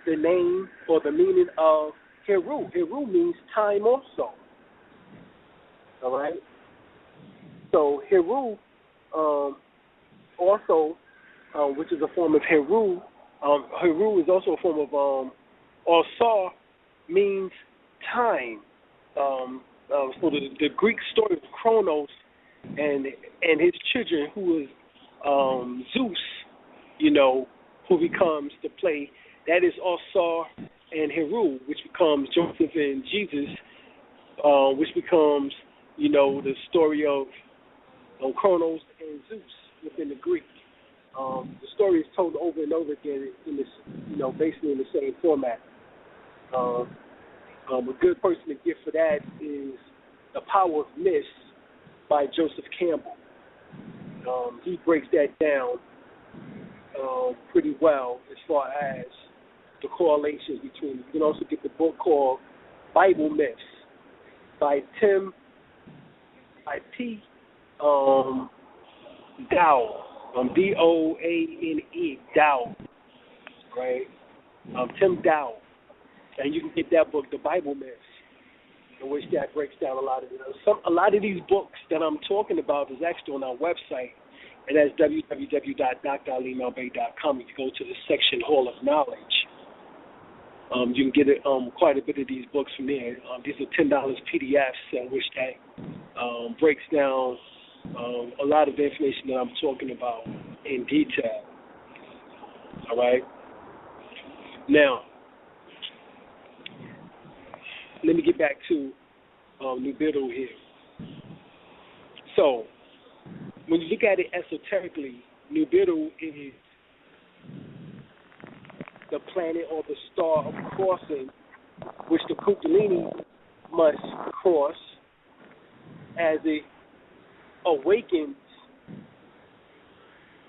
the name or the meaning of Heru. Heru means time also. All right. So Heru also, which is a form of Heru. Heru is also a form of Asar, means time. So the Greek story of Kronos and his children, who is Zeus, you know, who becomes the play, that is Asar and Heru, which becomes Joseph and Jesus, which becomes, you know, the story of Kronos and Zeus within the Greek. The story is told over and over again in this, you know, basically in the same format. A good person to give for that is The Power of Myths by Joseph Campbell. He breaks that down pretty well as far as the correlations between them. You can also get the book called Bible Myths by T. Dow, D-O-A-N-E, Dow, right? Tim Dow. And you can get that book, The Bible Myths, in which that breaks down a lot of it. A lot of these books that I'm talking about is actually on our website, and that's www.dralim.com. If you go to the section Hall of Knowledge, you can get quite a bit of these books from there. These are $10 PDFs, in which that breaks down a lot of the information that I'm talking about in detail. All right? Now, let me get back to NIBIRU here. So, when you look at it esoterically, NIBIRU is the planet or the star of crossing, which the Kundalini must cross as it awakens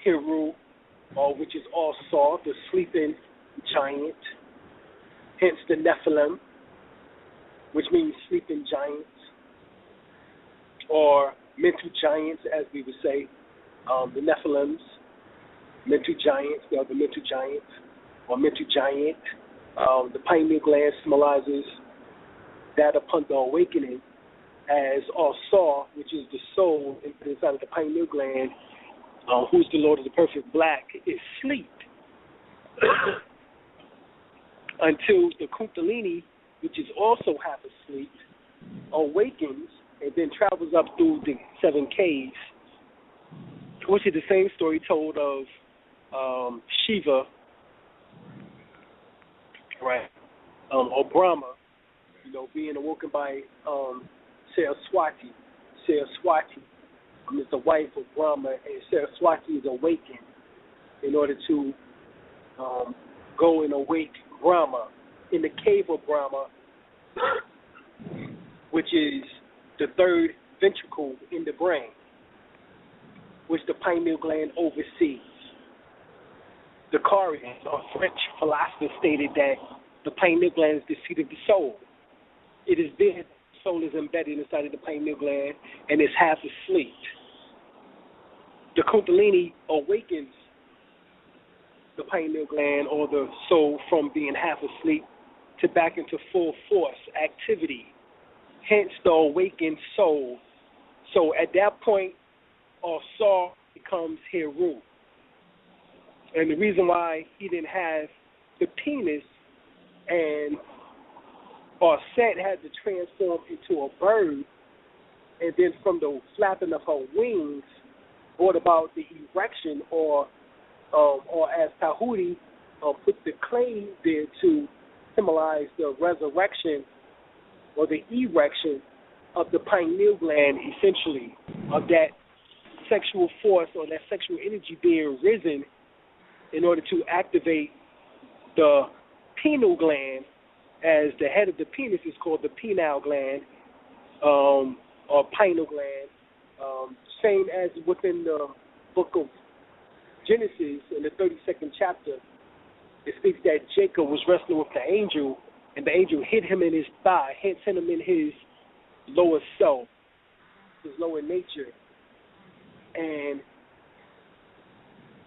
Heru, which is also the sleeping giant, hence the Nephilim, which means sleeping giants, or mental giants, as we would say. The Nephilims, mental giants, they are the mental giants, or mental giant. The pineal gland symbolizes that upon the awakening, as Asar, which is the soul inside of the pineal gland, who's the Lord of the perfect black, is sleep. Until the Kundalini, which is also half asleep, awakens and then travels up through the 7 caves, which is the same story told of Shiva, right, or Brahma, being awoken by Saraswati. Saraswati is the wife of Brahma, and Saraswati is awakened in order to go and awake Brahma in the cave of Brahma, which is the third ventricle in the brain, which the pineal gland oversees. Descartes, a French philosopher, stated that the pineal gland is the seat of the soul. It is there, the soul is embedded inside of the pineal gland and is half asleep. The Kundalini awakens the pineal gland or the soul from being half asleep to back into full force activity, hence the awakened soul. So at that point, our soul becomes Heru. And the reason why he didn't have the penis and Set had to transform into a bird, and then from the flapping of her wings brought about the erection, or as Tahuti put the clay there to symbolize the resurrection or the erection of the pineal gland, essentially, of that sexual force or that sexual energy being risen in order to activate the pineal gland, as the head of the penis is called the pineal gland, or pineal gland, same as within the book of Genesis in the 32nd chapter. It speaks that Jacob was wrestling with the angel, and the angel hit him in his thigh, hence him in his lower self, his lower nature, and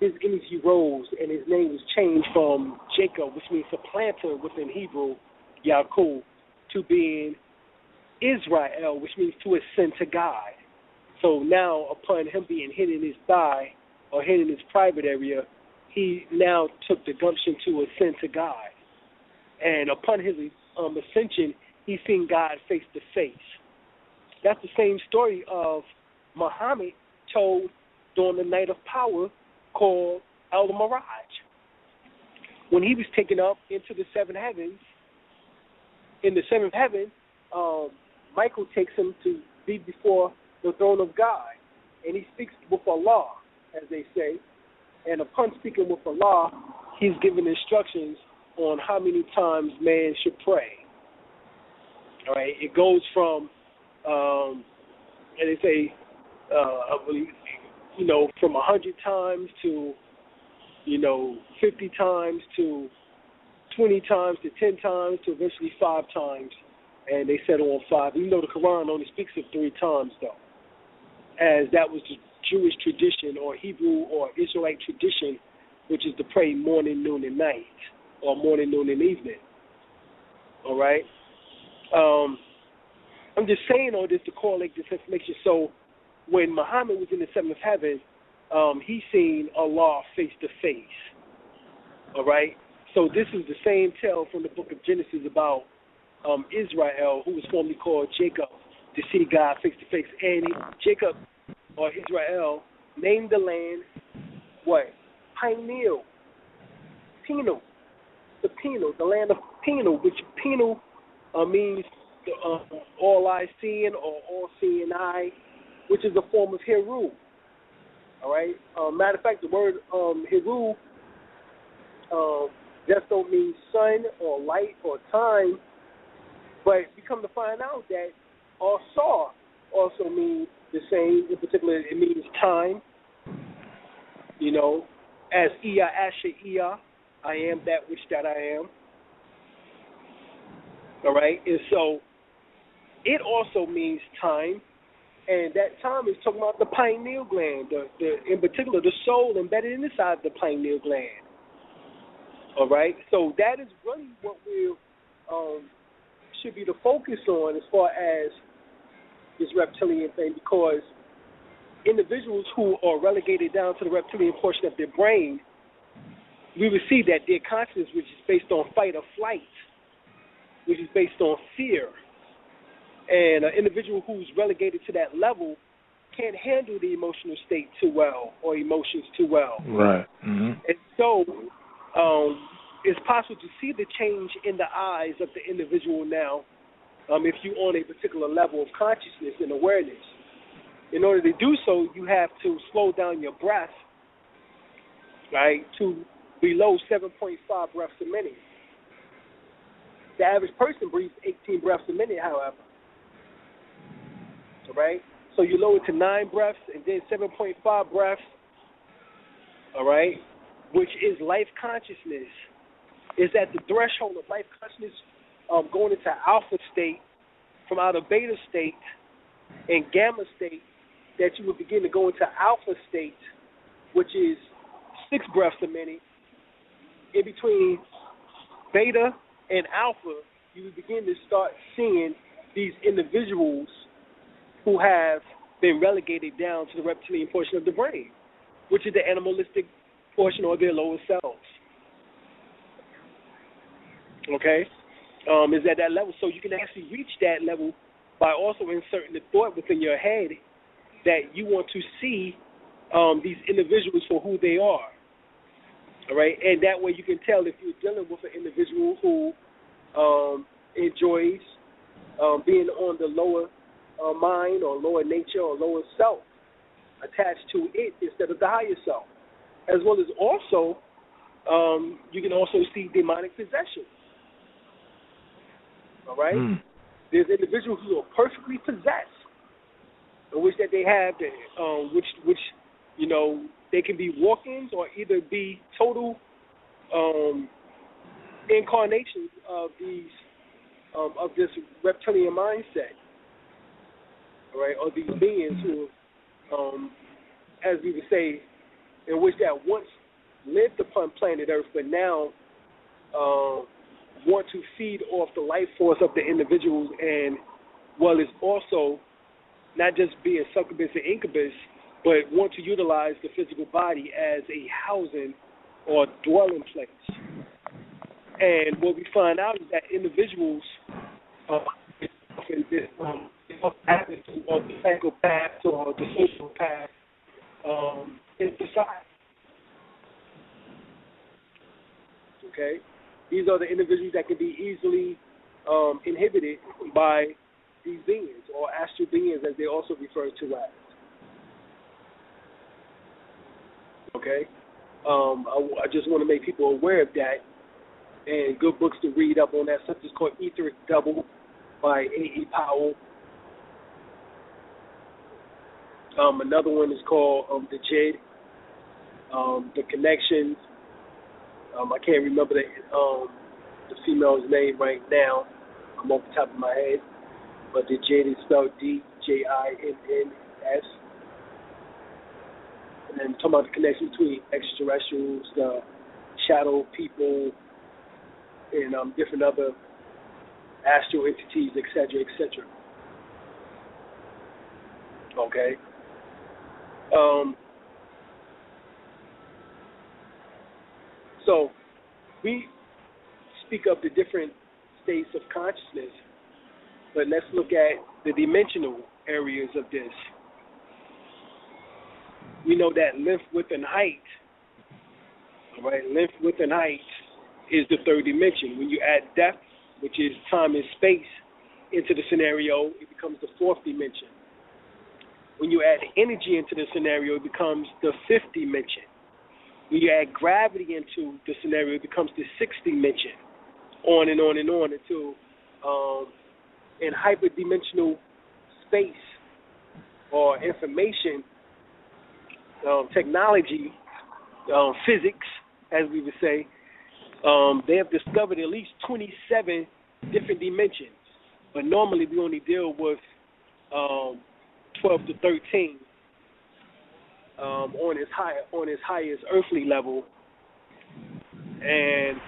his energy rose, and his name was changed from Jacob, which means supplanter within Hebrew, Yaakov, to being Israel, which means to ascend to God. So now, upon him being hit in his thigh or hit in his private area, he now took the gumption to ascend to God. And upon his ascension, he seen God face to face. That's the same story of Muhammad told during the night of power called El-Miraj. When he was taken up into the seven heavens, in the seventh heaven, Michael takes him to be before the throne of God, and he speaks with Allah, as they say, and upon speaking with Allah, he's given instructions on how many times man should pray. All right, it goes from, and they say, I believe, from 100 times to, 50 times to 20 times to 10 times to eventually 5 times, and they settle on 5. Even though the Quran only speaks of 3 times, though, as that was the Jewish tradition or Hebrew or Israelite tradition, which is to pray morning, noon, and night, or morning, noon, and evening. All right? I'm just saying all this to correlate this information. So when Muhammad was in the seventh heaven, he seen Allah face to face. All right? So this is the same tale from the book of Genesis about Israel, who was formerly called Jacob, to see God face to face. And Jacob, or Israel, named the land what? Pineal. Penal. The penal, the land of penal, which penal means all eye seeing or all seeing eye, which is a form of Heru. All right? Matter of fact, the word Heru just don't mean sun or light or time, but we come to find out that Saw also means the same. In particular, it means time. As Iya Asher Iya, I am that which that I am. All right? And so it also means time, and that time is talking about the pineal gland, in particular the soul embedded inside the pineal gland. All right? So that is really what we should be the focus on as far as this reptilian thing, because individuals who are relegated down to the reptilian portion of their brain, we will see that their consciousness, which is based on fight or flight, which is based on fear, and an individual who's relegated to that level can't handle the emotional state too well or emotions too well. Right. Mm-hmm. And so it's possible to see the change in the eyes of the individual now if you're on a particular level of consciousness and awareness. In order to do so, you have to slow down your breath, right, to below 7.5 breaths a minute. The average person breathes 18 breaths a minute, however. All right? So you lower it to 9 breaths and then 7.5 breaths, all right, which is life consciousness. Is at the threshold of life consciousness going into alpha state, from out of beta state and gamma state, that you would begin to go into alpha state, which is 6 breaths a minute. In between beta and alpha, you would begin to start seeing these individuals who have been relegated down to the reptilian portion of the brain, which is the animalistic portion or their lower selves. Okay? Is at that level. So you can actually reach that level by also inserting the thought within your head that you want to see these individuals for who they are. All right? And that way you can tell if you're dealing with an individual who enjoys being on the lower mind or lower nature or lower self attached to it instead of the higher self. As well as also, you can also see demonic possession. All right? There's individuals who are perfectly possessed, in which that they have, which you know, they can be walk-ins or either be total incarnations of these of this reptilian mindset. All right, or these beings who, as we would say, in which that once lived upon planet Earth, but now want to feed off the life force of the individuals, and well, it's also not just being succubus and incubus, but want to utilize the physical body as a housing or dwelling place. And what we find out is that individuals happen to or the psychopaths or the sociopaths in society. Okay? These are the individuals that can be easily inhibited by these beings, or astral beings as they also refer to as. Okay? I just want to make people aware of that, and good books to read up on that. Something called Etheric Double by A.E. Powell. Another one is called The Jid, The Connections. I can't remember the female's name right now. I'm off the top of my head. But the Jid is spelled D-J-I-N-N-S. And then talking about the connection between extraterrestrials, the shadow people, and different other astral entities, etc., etc. Okay. So we speak of the different states of consciousness, but let's look at the dimensional areas of this. We know that length, width, and height, all right, length, width, and height is the third dimension. When you add depth, which is time and space, into the scenario, it becomes the fourth dimension. When you add energy into the scenario, it becomes the fifth dimension. When you add gravity into the scenario, it becomes the sixth dimension, on and on and on until in hyperdimensional space or information, technology, physics, as we would say, they have discovered at least 27 different dimensions. But normally we only deal with 12 to 13 on its highest earthly level, and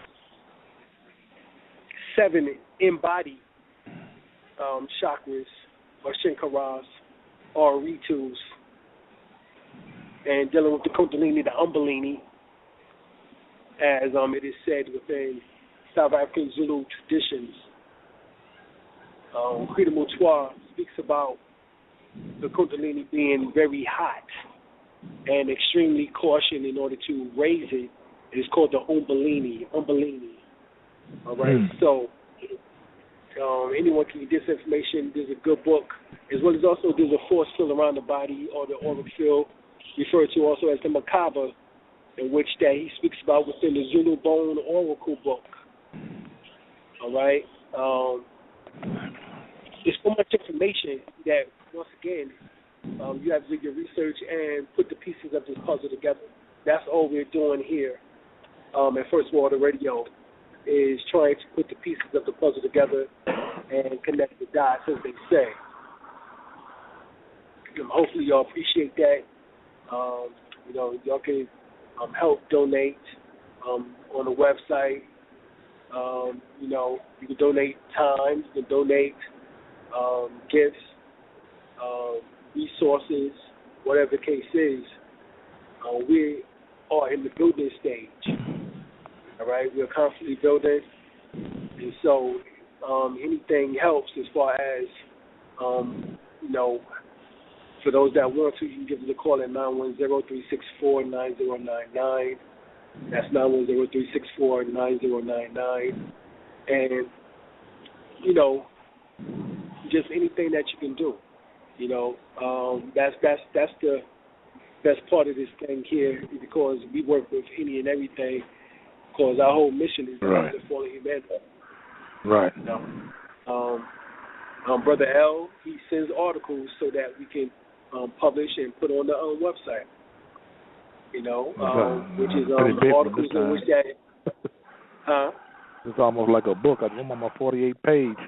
7 embodied chakras or shankaras or ritus, and dealing with the kundalini, the umbelini, as it is said within South African Zulu traditions. Credo Mutua speaks about the Kundalini being very hot and extremely cautioned in order to raise it. It's called the Umbelini. All right, so anyone can get this information. There's a good book, as well as also there's a force field around the body, or the auric field, referred to also as the Macabre, in which that he speaks about within the Zulu Bone Oracle book. All right, there's so much information that, once again, you have to do your research and put the pieces of this puzzle together. That's all we're doing here at First Water Radio, is trying to put the pieces of the puzzle together and connect the dots, as they say. Hopefully y'all appreciate that. Y'all can help donate on the website. You can donate time, you can donate gifts, resources, whatever the case is. We are in the building stage. All right, we're constantly building, and so anything helps as far as for those that want to, you can give us a call at 910-364-9099. That's 910-364-9099, and just anything that you can do. That's the best part of this thing here, because we work with any and everything. Because our whole mission is to follow humanity. Right. Brother L, he sends articles so that we can publish and put on the website. Which is articles in which that. It's almost like a book. I'm on my 48 page.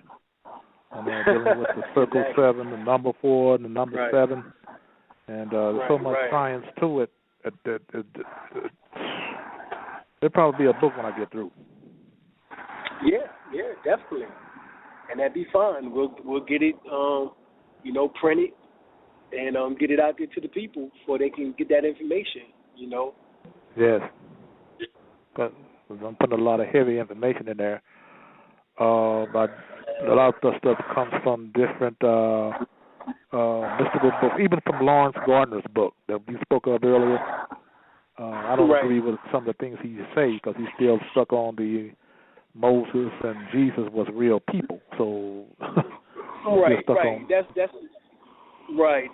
I'm dealing with the circle 7, the number 4, and the number 7, and there's so much science to it. There'll probably be a book when I get through. Yeah, definitely, and that'd be fine. We'll get it, printed, and get it out there to the people so they can get that information. Yes, but I'm putting a lot of heavy information in there. But a lot of the stuff comes from different mystical books, even from Lawrence Gardner's book that we spoke of earlier. I don't agree with some of the things he say, because he's still stuck on the Moses and Jesus was real people. So right. That's right.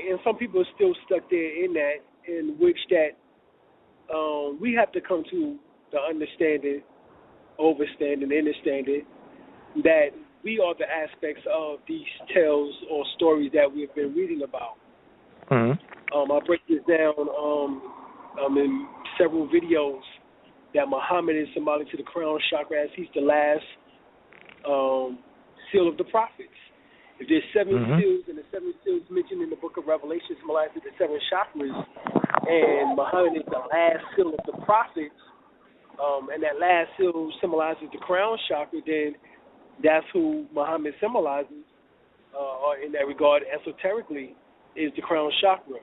And some people are still stuck there in that, in which that we have to come to the understanding, understanding that we are the aspects of these tales or stories that we've been reading about. I break this down in several videos that Muhammad is symbolic to the crown chakra, as he's the last seal of the prophets. If there's 7 seals, and the 7 seals mentioned in the book of Revelation symbolize the 7 chakras, and Muhammad is the last seal of the prophets, and that last seal symbolizes the crown chakra, then that's who Muhammad symbolizes, or in that regard, esoterically, is the crown chakra.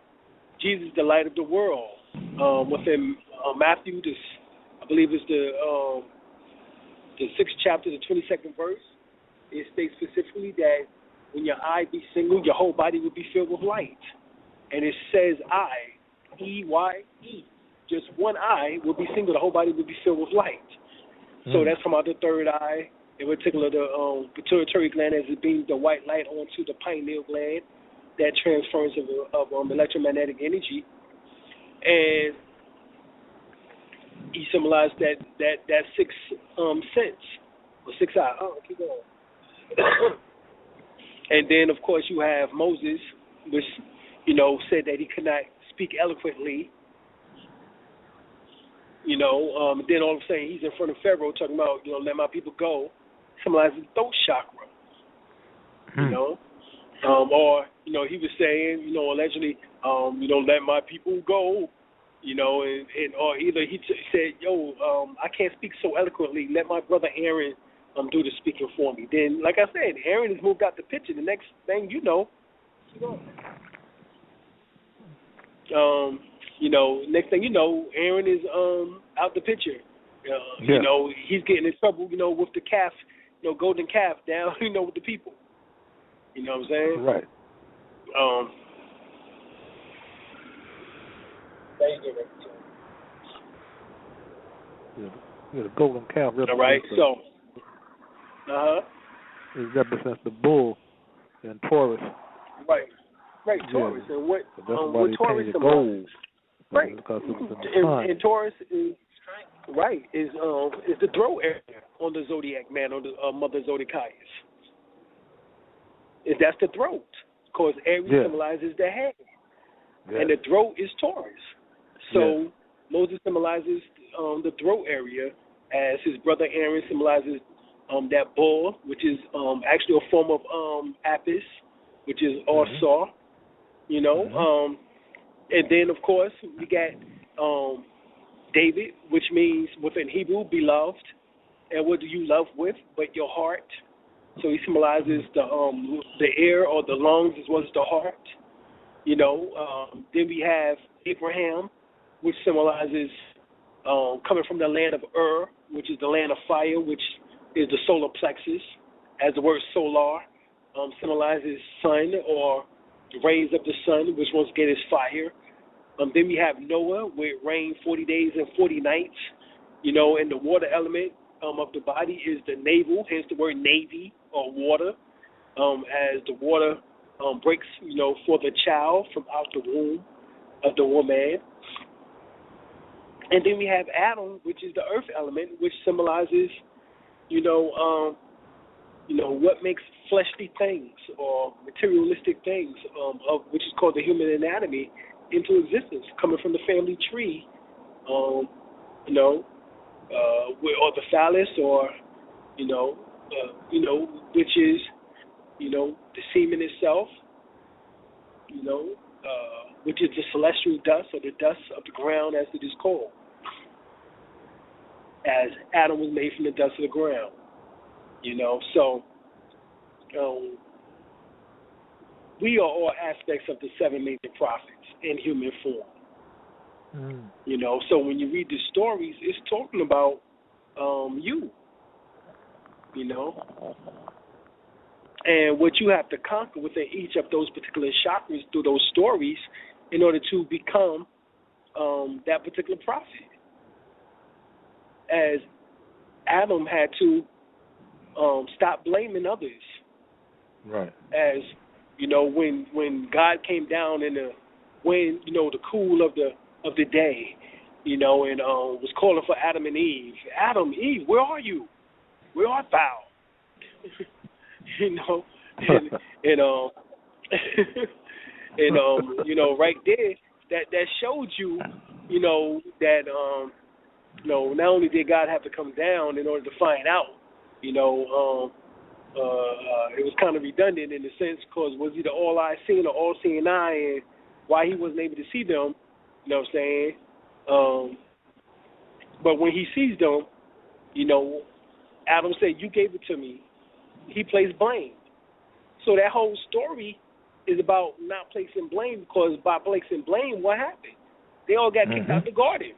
Jesus, the light of the world. Within Matthew, I believe it's the 6th chapter, the 22nd verse, it states specifically that when your eye be single, your whole body will be filled with light. And it says eye, E-Y-E. Just one eye will be single, the whole body will be filled with light. So that's from out the third eye, in particular the pituitary gland, as it beams the white light onto the pineal gland, that transference of electromagnetic energy. And he symbolized that 6th sense, or 6th eye. Keep going. And then, of course, you have Moses, which, said that he could not speak eloquently. Then all of a sudden he's in front of Pharaoh talking about, let my people go, symbolizing the throat chakra. Or, he was saying, allegedly, let my people go, or either he said, I can't speak so eloquently, let my brother Aaron do the speaking for me. Then, like I said, Aaron has moved out the picture. The next thing next thing you know, Aaron is out the picture. He's getting in trouble, with the calf, golden calf down, with the people. You know what I'm saying? Right. The golden cow represents. All right. So. It represents the bull in Taurus. Right. Taurus, and what Taurus gold. Right. Because it was in the sun. And Taurus is the throat area on the zodiac man, on the Mother Zodiakias. That's the throat, because Aries symbolizes the head, and the throat is Taurus. So Moses symbolizes the throat area, as his brother Aaron symbolizes that bull, which is actually a form of Apis, which is Saw, you know. And then, of course, we got David, which means within Hebrew, beloved. And what do you love with but your heart? So he symbolizes the air or the lungs as well as the heart, you know. Then we have Abraham, which symbolizes coming from the land of Ur, which is the land of fire, which is the solar plexus, as the word solar symbolizes sun or the rays of the sun, which once again is fire. Then we have Noah, where it rained 40 days and 40 nights, you know, and the water element of the body is the navel, hence the word navy or water, as the water breaks, you know, for the child from out the womb of the woman. And then we have Adam, which is the earth element, which symbolizes, you know, what makes fleshly things or materialistic things, which is called the human anatomy, into existence, coming from the family tree, or the phallus, or which is, the semen itself, which is the celestial dust or the dust of the ground, as it is called, as Adam was made from the dust of the ground. So we are all aspects of the seven major prophets in human form. So when you read the stories, it's talking about you, and what you have to conquer within each of those particular chakras through those stories in order to become that particular prophet. As Adam had to stop blaming others. Right. As when God came down in the wind, the cool of the day, and was calling for Adam and Eve. Adam, Eve, where are you? Where art thou? Right there, that showed you, that not only did God have to come down in order to find out, it was kind of redundant in a sense, because was he the all-eye seeing or all-seeing eye, and why he wasn't able to see them, you know what I'm saying? But when he sees them, Adam said, you gave it to me. He placed blame. So that whole story is about not placing blame, because by placing blame, what happened? They all got kicked out the garden.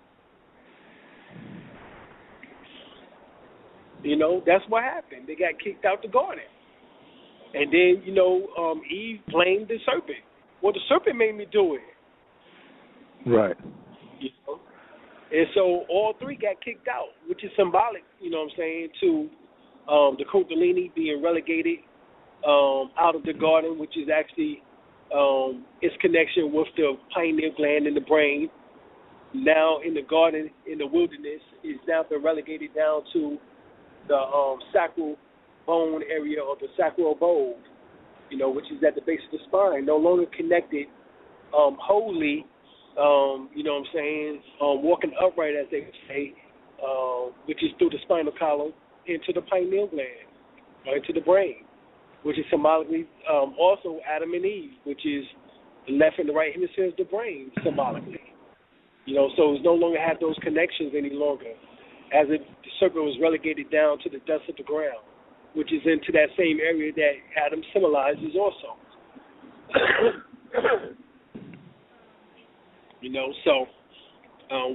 That's what happened. They got kicked out the garden. And then, Eve blamed the serpent. Well, the serpent made me do it. Right. And so all three got kicked out, which is symbolic, to the Kundalini being relegated out of the garden, which is actually its connection with the pineal gland in the brain. Now in the garden, in the wilderness, is now been relegated down to the sacral bone area, or the sacral bone, which is at the base of the spine, no longer connected wholly, walking upright, as they say, which is through the spinal column into the pineal gland, into the brain, which is symbolically also Adam and Eve, which is the left and the right hemisphere of the brain, symbolically. So it's no longer have those connections any longer, as if the serpent was relegated down to the dust of the ground, which is into that same area that Adam symbolizes also. So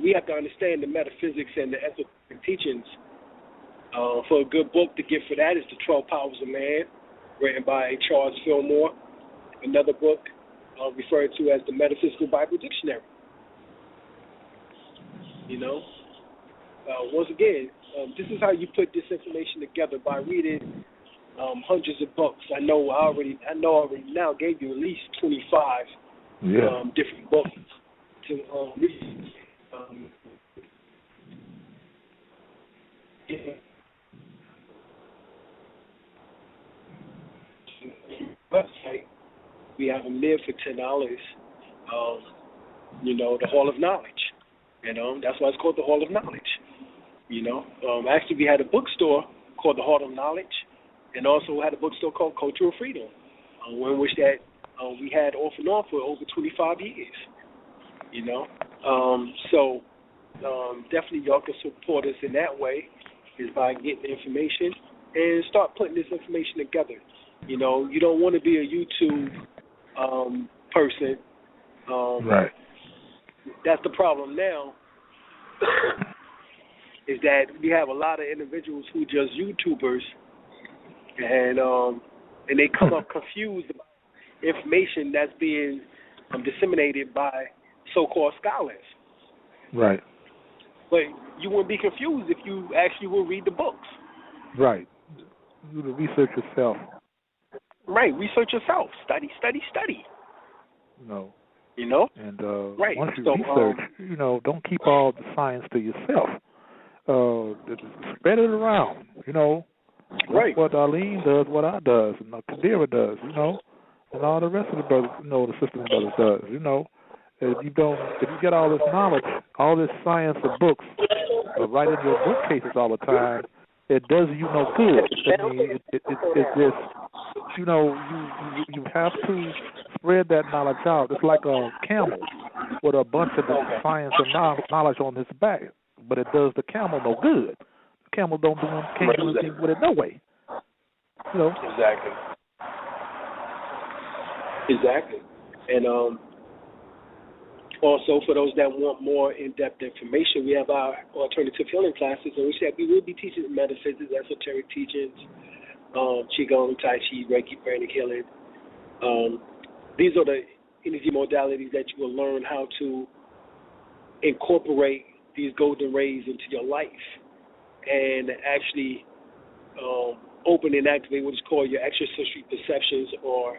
we have to understand the metaphysics and the esoteric teachings. For a good book to get for that is The 12 Powers of Man, written by Charles Fillmore. Another book referred to as the Metaphysical Bible Dictionary. Once again, this is how you put this information together, by reading hundreds of books. I know I already now gave you at least 25 different books to read. Website, we have them there for $10. The Hall of Knowledge. That's why it's called the Hall of Knowledge. Actually, we had a bookstore called the Hall of Knowledge, and also had a bookstore called Cultural Freedom, in which that we had off and on for over 25 years. So definitely y'all can support us in that way, is by getting information and start putting this information together. You don't want to be a YouTube person. Right. That's the problem now, is that we have a lot of individuals who just YouTubers, and they come up confused about information that's being disseminated by so-called scholars. Right. But you wouldn't be confused if you actually will read the books. Right. Do the research yourself. Right. Research yourself. Study. And right. Once you research, don't keep all the science to yourself. Spread it around. Right. What Alim does, what I does, and Kadira does. And all the rest of the brothers, the sisters and brothers does. If you get all this knowledge, all this science of books, right in your bookcases all the time, it does you no good. I mean, it just, you have to spread that knowledge out. It's like a camel with a bunch of science and knowledge on his back, but it does the camel no good. The camel can't do anything with it no way. Exactly. And also, for those that want more in-depth information, we have our alternative healing classes, in which we will be teaching metaphysics, esoteric teachings, Qigong, Tai Chi, Reiki, pranic healing. These are the energy modalities that you will learn how to incorporate these golden rays into your life and actually open and activate what is called your extrasensory perceptions, or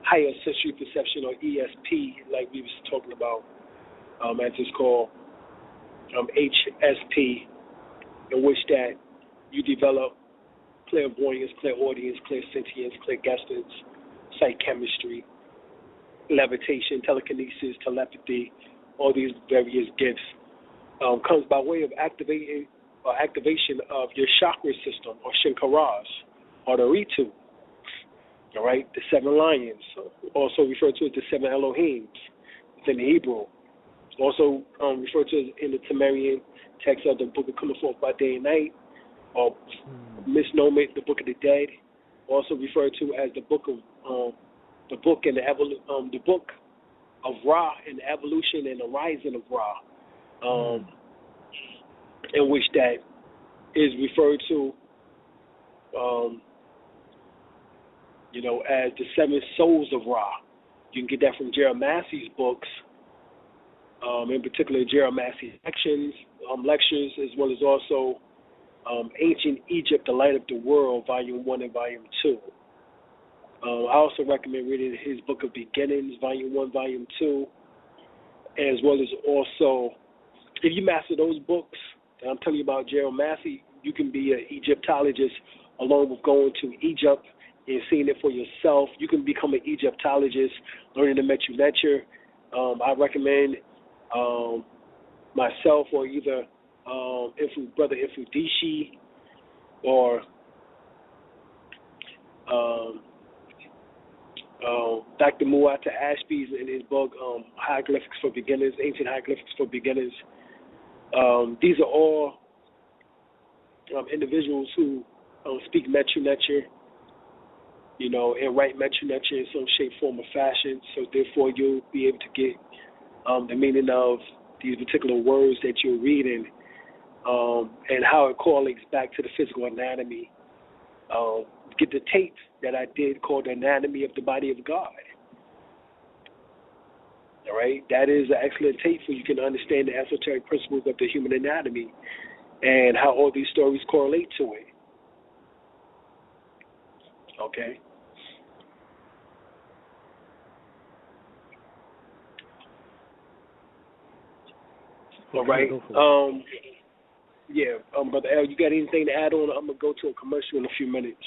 higher sensory perception, or ESP, like we was talking about, as it's called, HSP, in which that you develop clairvoyance, clairaudience, clairsentience, clairgustance, psychchemistry, levitation, telekinesis, telepathy. All these various gifts comes by way of activation of your chakra system, or shankaras, or the ritu. All right, the 7 lions, also referred to as the 7 Elohims within the Hebrew. Also referred to as in the Sumerian text of the Book of Coming Forth by Day and Night, or misnomer the Book of the Dead. Also referred to as the book of the book of Ra, and the evolution and the rising of Ra, in which that is referred to. As the 7 souls of Ra. You can get that from Jeremiah's books, in particular Jeremiah's lectures, as well as also Ancient Egypt, The Light of the World, Volume 1 and Volume 2. I also recommend reading his Book of Beginnings, Volume 1, Volume 2, as well as also, if you master those books that I'm telling you about Jeremiah, you can be an Egyptologist along with going to Egypt and seeing it for yourself. You can become an Egyptologist, learning the Metu Neter. I recommend myself, or either Brother Ifudishi, or Dr. Muata Ashby's in his book, Hieroglyphics for Beginners, Ancient Hieroglyphics for Beginners. These are all individuals who speak Metu Neter, and write Metu Neter in some shape, form, or fashion. So therefore, you'll be able to get the meaning of these particular words that you're reading, and how it correlates back to the physical anatomy. Get the tape that I did called The Anatomy of the Body of God. All right, that is an excellent tape so you can understand the esoteric principles of the human anatomy and how all these stories correlate to it. Okay. All right. Brother L, you got anything to add on? I'm gonna go to a commercial in a few minutes.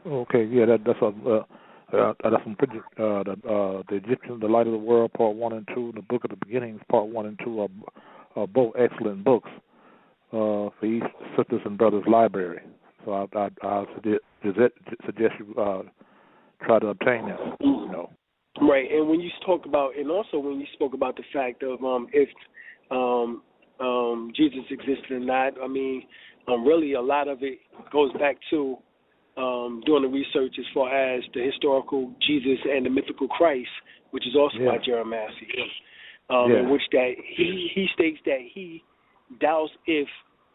Okay, yeah, that's some pretty. The Egyptian, the Light of the World, Part 1 and 2, and the Book of the Beginnings, Part 1 and 2 are both excellent books for each sisters and brothers library. So I suggest you try to obtain them. You know. Right, and when you talk about, and also when you spoke about the fact of if Jesus existed or not, I mean, really a lot of it goes back to doing the research as far as the historical Jesus and the mythical Christ, which is also by Jeremiah, in which that he states that he doubts if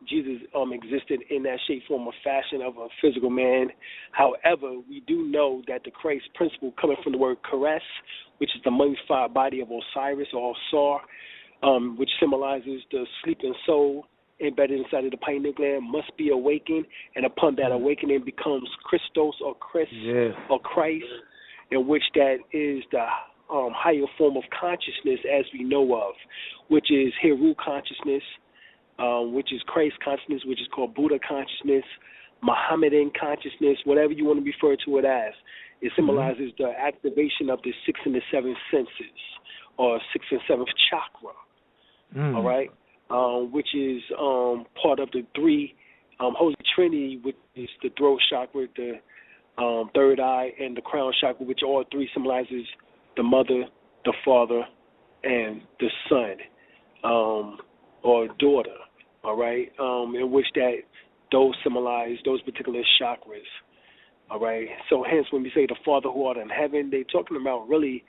Jesus existed in that shape, form, or fashion of a physical man. However, we do know that the Christ principle coming from the word Keres, which is the mummified body of Osiris or Osar, which symbolizes the sleeping soul embedded inside of the pineal gland, must be awakened, and upon that awakening becomes Christos or Christ or Christ, in which that is the higher form of consciousness as we know of, which is Heru consciousness, which is Christ consciousness, which is called Buddha consciousness, Mohammedan consciousness, whatever you want to refer to it as. It symbolizes the activation of the 6th and the 7th senses, or 6th and 7th chakra, all right, which is part of the three Holy Trinity, which is the throat chakra, the third eye, and the crown chakra, which all three symbolizes the mother, the father, and the son, or daughter, all right, in which that those symbolize those particular chakras, all right. So hence when we say the Father who art in heaven, they're talking about really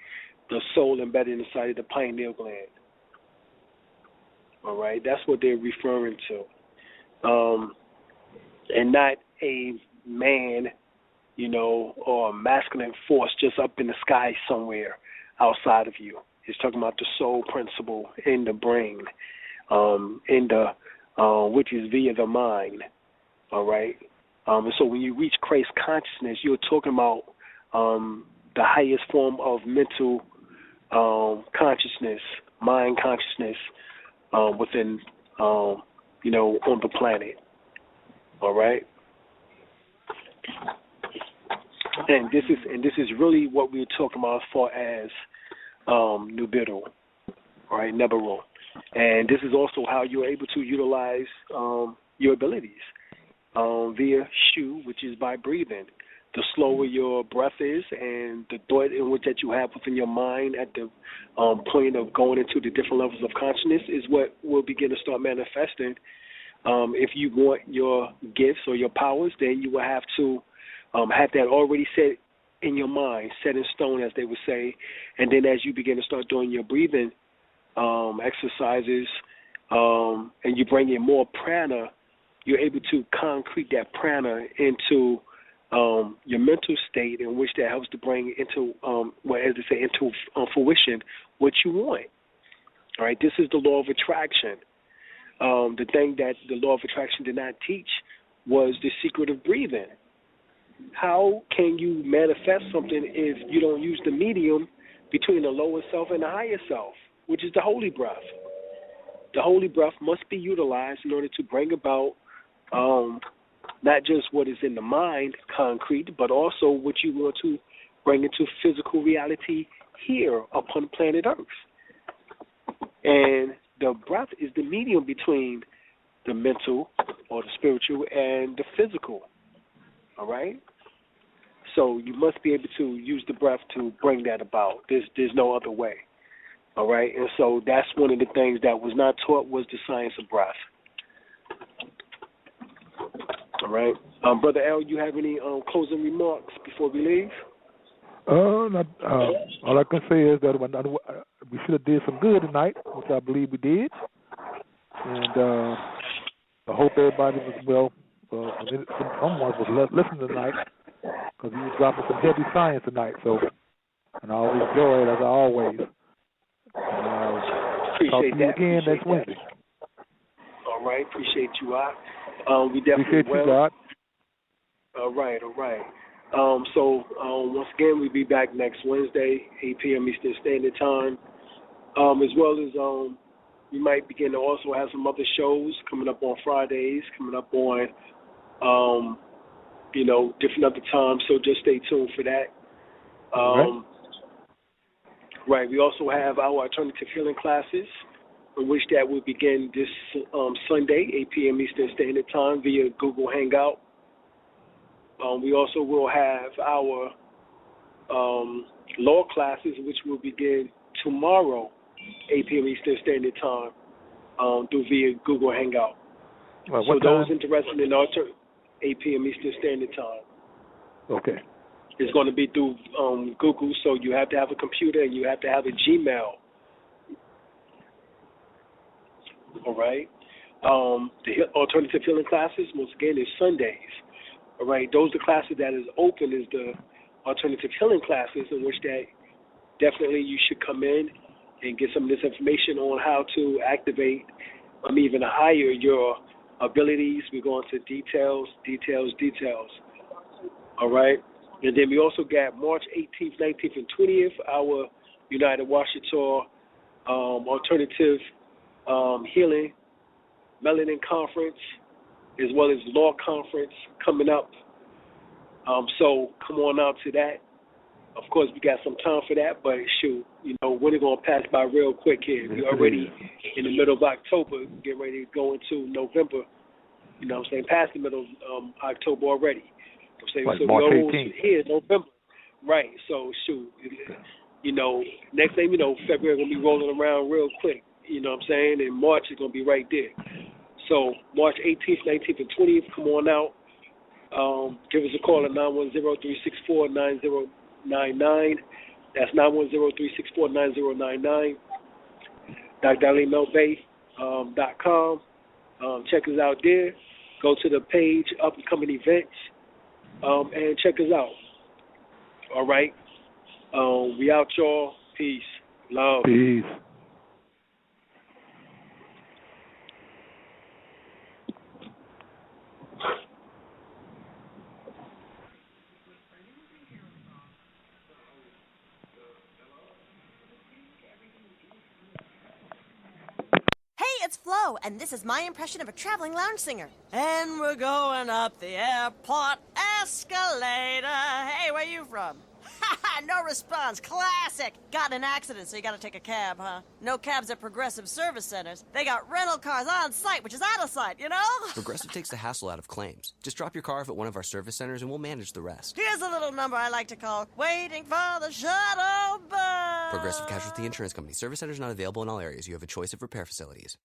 the soul embedded inside of the pineal gland, all right. That's what they're referring to, and not a man, you know, or a masculine force just up in the sky somewhere outside of you. It's talking about the soul principle in the brain, which is via the mind, all right? And so when you reach Christ consciousness, you're talking about the highest form of mental consciousness, mind consciousness within, you know, on the planet, all right? And this is really what we're talking about as far as NIBIRU, all right, NIBIRU. And this is also how you're able to utilize your abilities via Shu, which is by breathing. The slower your breath is and the thought in which that you have within your mind at the point of going into the different levels of consciousness is what will begin to start manifesting. If you want your gifts or your powers, then you will have to have that already set in your mind, set in stone, as they would say. And then as you begin to start doing your breathing exercises, and you bring in more prana, you're able to concrete that prana into your mental state, in which that helps to bring into, as they say, into fruition what you want. All right, this is the law of attraction. The thing that the law of attraction did not teach was the secret of breathing. How can you manifest something if you don't use the medium between the lower self and the higher self, which is the holy breath? The holy breath must be utilized in order to bring about not just what is in the mind, concrete, but also what you want to bring into physical reality here upon planet Earth. And the breath is the medium between the mental or the spiritual and the physical, all right? So you must be able to use the breath to bring that about. There's no other way, all right? And so that's one of the things that was not taught was the science of breath. All right. Brother L, you have any closing remarks before we leave? All I can say is that we should have did some good tonight, which I believe we did. And I hope everybody was, someone was listening tonight, because he was dropping some heavy science tonight. So, and I always enjoy it, as I always. And, Appreciate Talk to you that. again next Wednesday. All right. Appreciate you, we definitely Appreciate you, God. All right. So once again, we'll be back next Wednesday, 8 p.m. Eastern Standard Time, as well as we might begin to also have some other shows coming up on Fridays, coming up on, different other times. So just stay tuned for that. Right. We also have our alternative healing classes, in which that will begin this Sunday, 8 p.m. Eastern Standard Time via Google Hangout. We also will have our law classes, which will begin tomorrow, 8 p.m. Eastern Standard Time, through via Google Hangout. Well, so those interested in 8 p.m. Eastern Standard Time. Okay. It's going to be through Google, so you have to have a computer and you have to have a Gmail. All right. The alternative healing classes, once again, is Sundays. All right. Those are the classes that is open is the alternative healing classes, in which that definitely you should come in and get some of this information on how to activate, even higher your abilities. We go into details. All right. And then we also got March 18th, 19th, and 20th, our United Washington Alternative Healing Melanin Conference, as well as Law Conference coming up. So come on out to that. Of course, we got some time for that, but shoot, we're going to pass by real quick here. We're already in the middle of October, getting ready to go into November. Past the middle of October already. Like so March we almost 18th. here in November. Right. So, shoot, next thing you know, February going to be rolling around real quick. You know what I'm saying? And March is going to be right there. So, March 18th, 19th, and 20th, come on out. Give us a call at 910-364-9099. That's 910-364-9099. Dr. Alim El-Bey.com. Check us out there. Go to the page, up and coming events, and check us out. All right? We out, y'all. Peace. Love. Peace. It's Flo, and this is my impression of a traveling lounge singer. And we're going up the airport escalator. Hey, where you from? No response. Classic. Got in an accident, so you gotta take a cab, huh? No cabs at Progressive service centers. They got rental cars on site, which is out of sight, you know? Progressive takes the hassle out of claims. Just drop your car off at one of our service centers and we'll manage the rest. Here's a little number I like to call Waiting for the Shuttle Bus. Progressive Casualty Insurance Company. Service centers not available in all areas. You have a choice of repair facilities.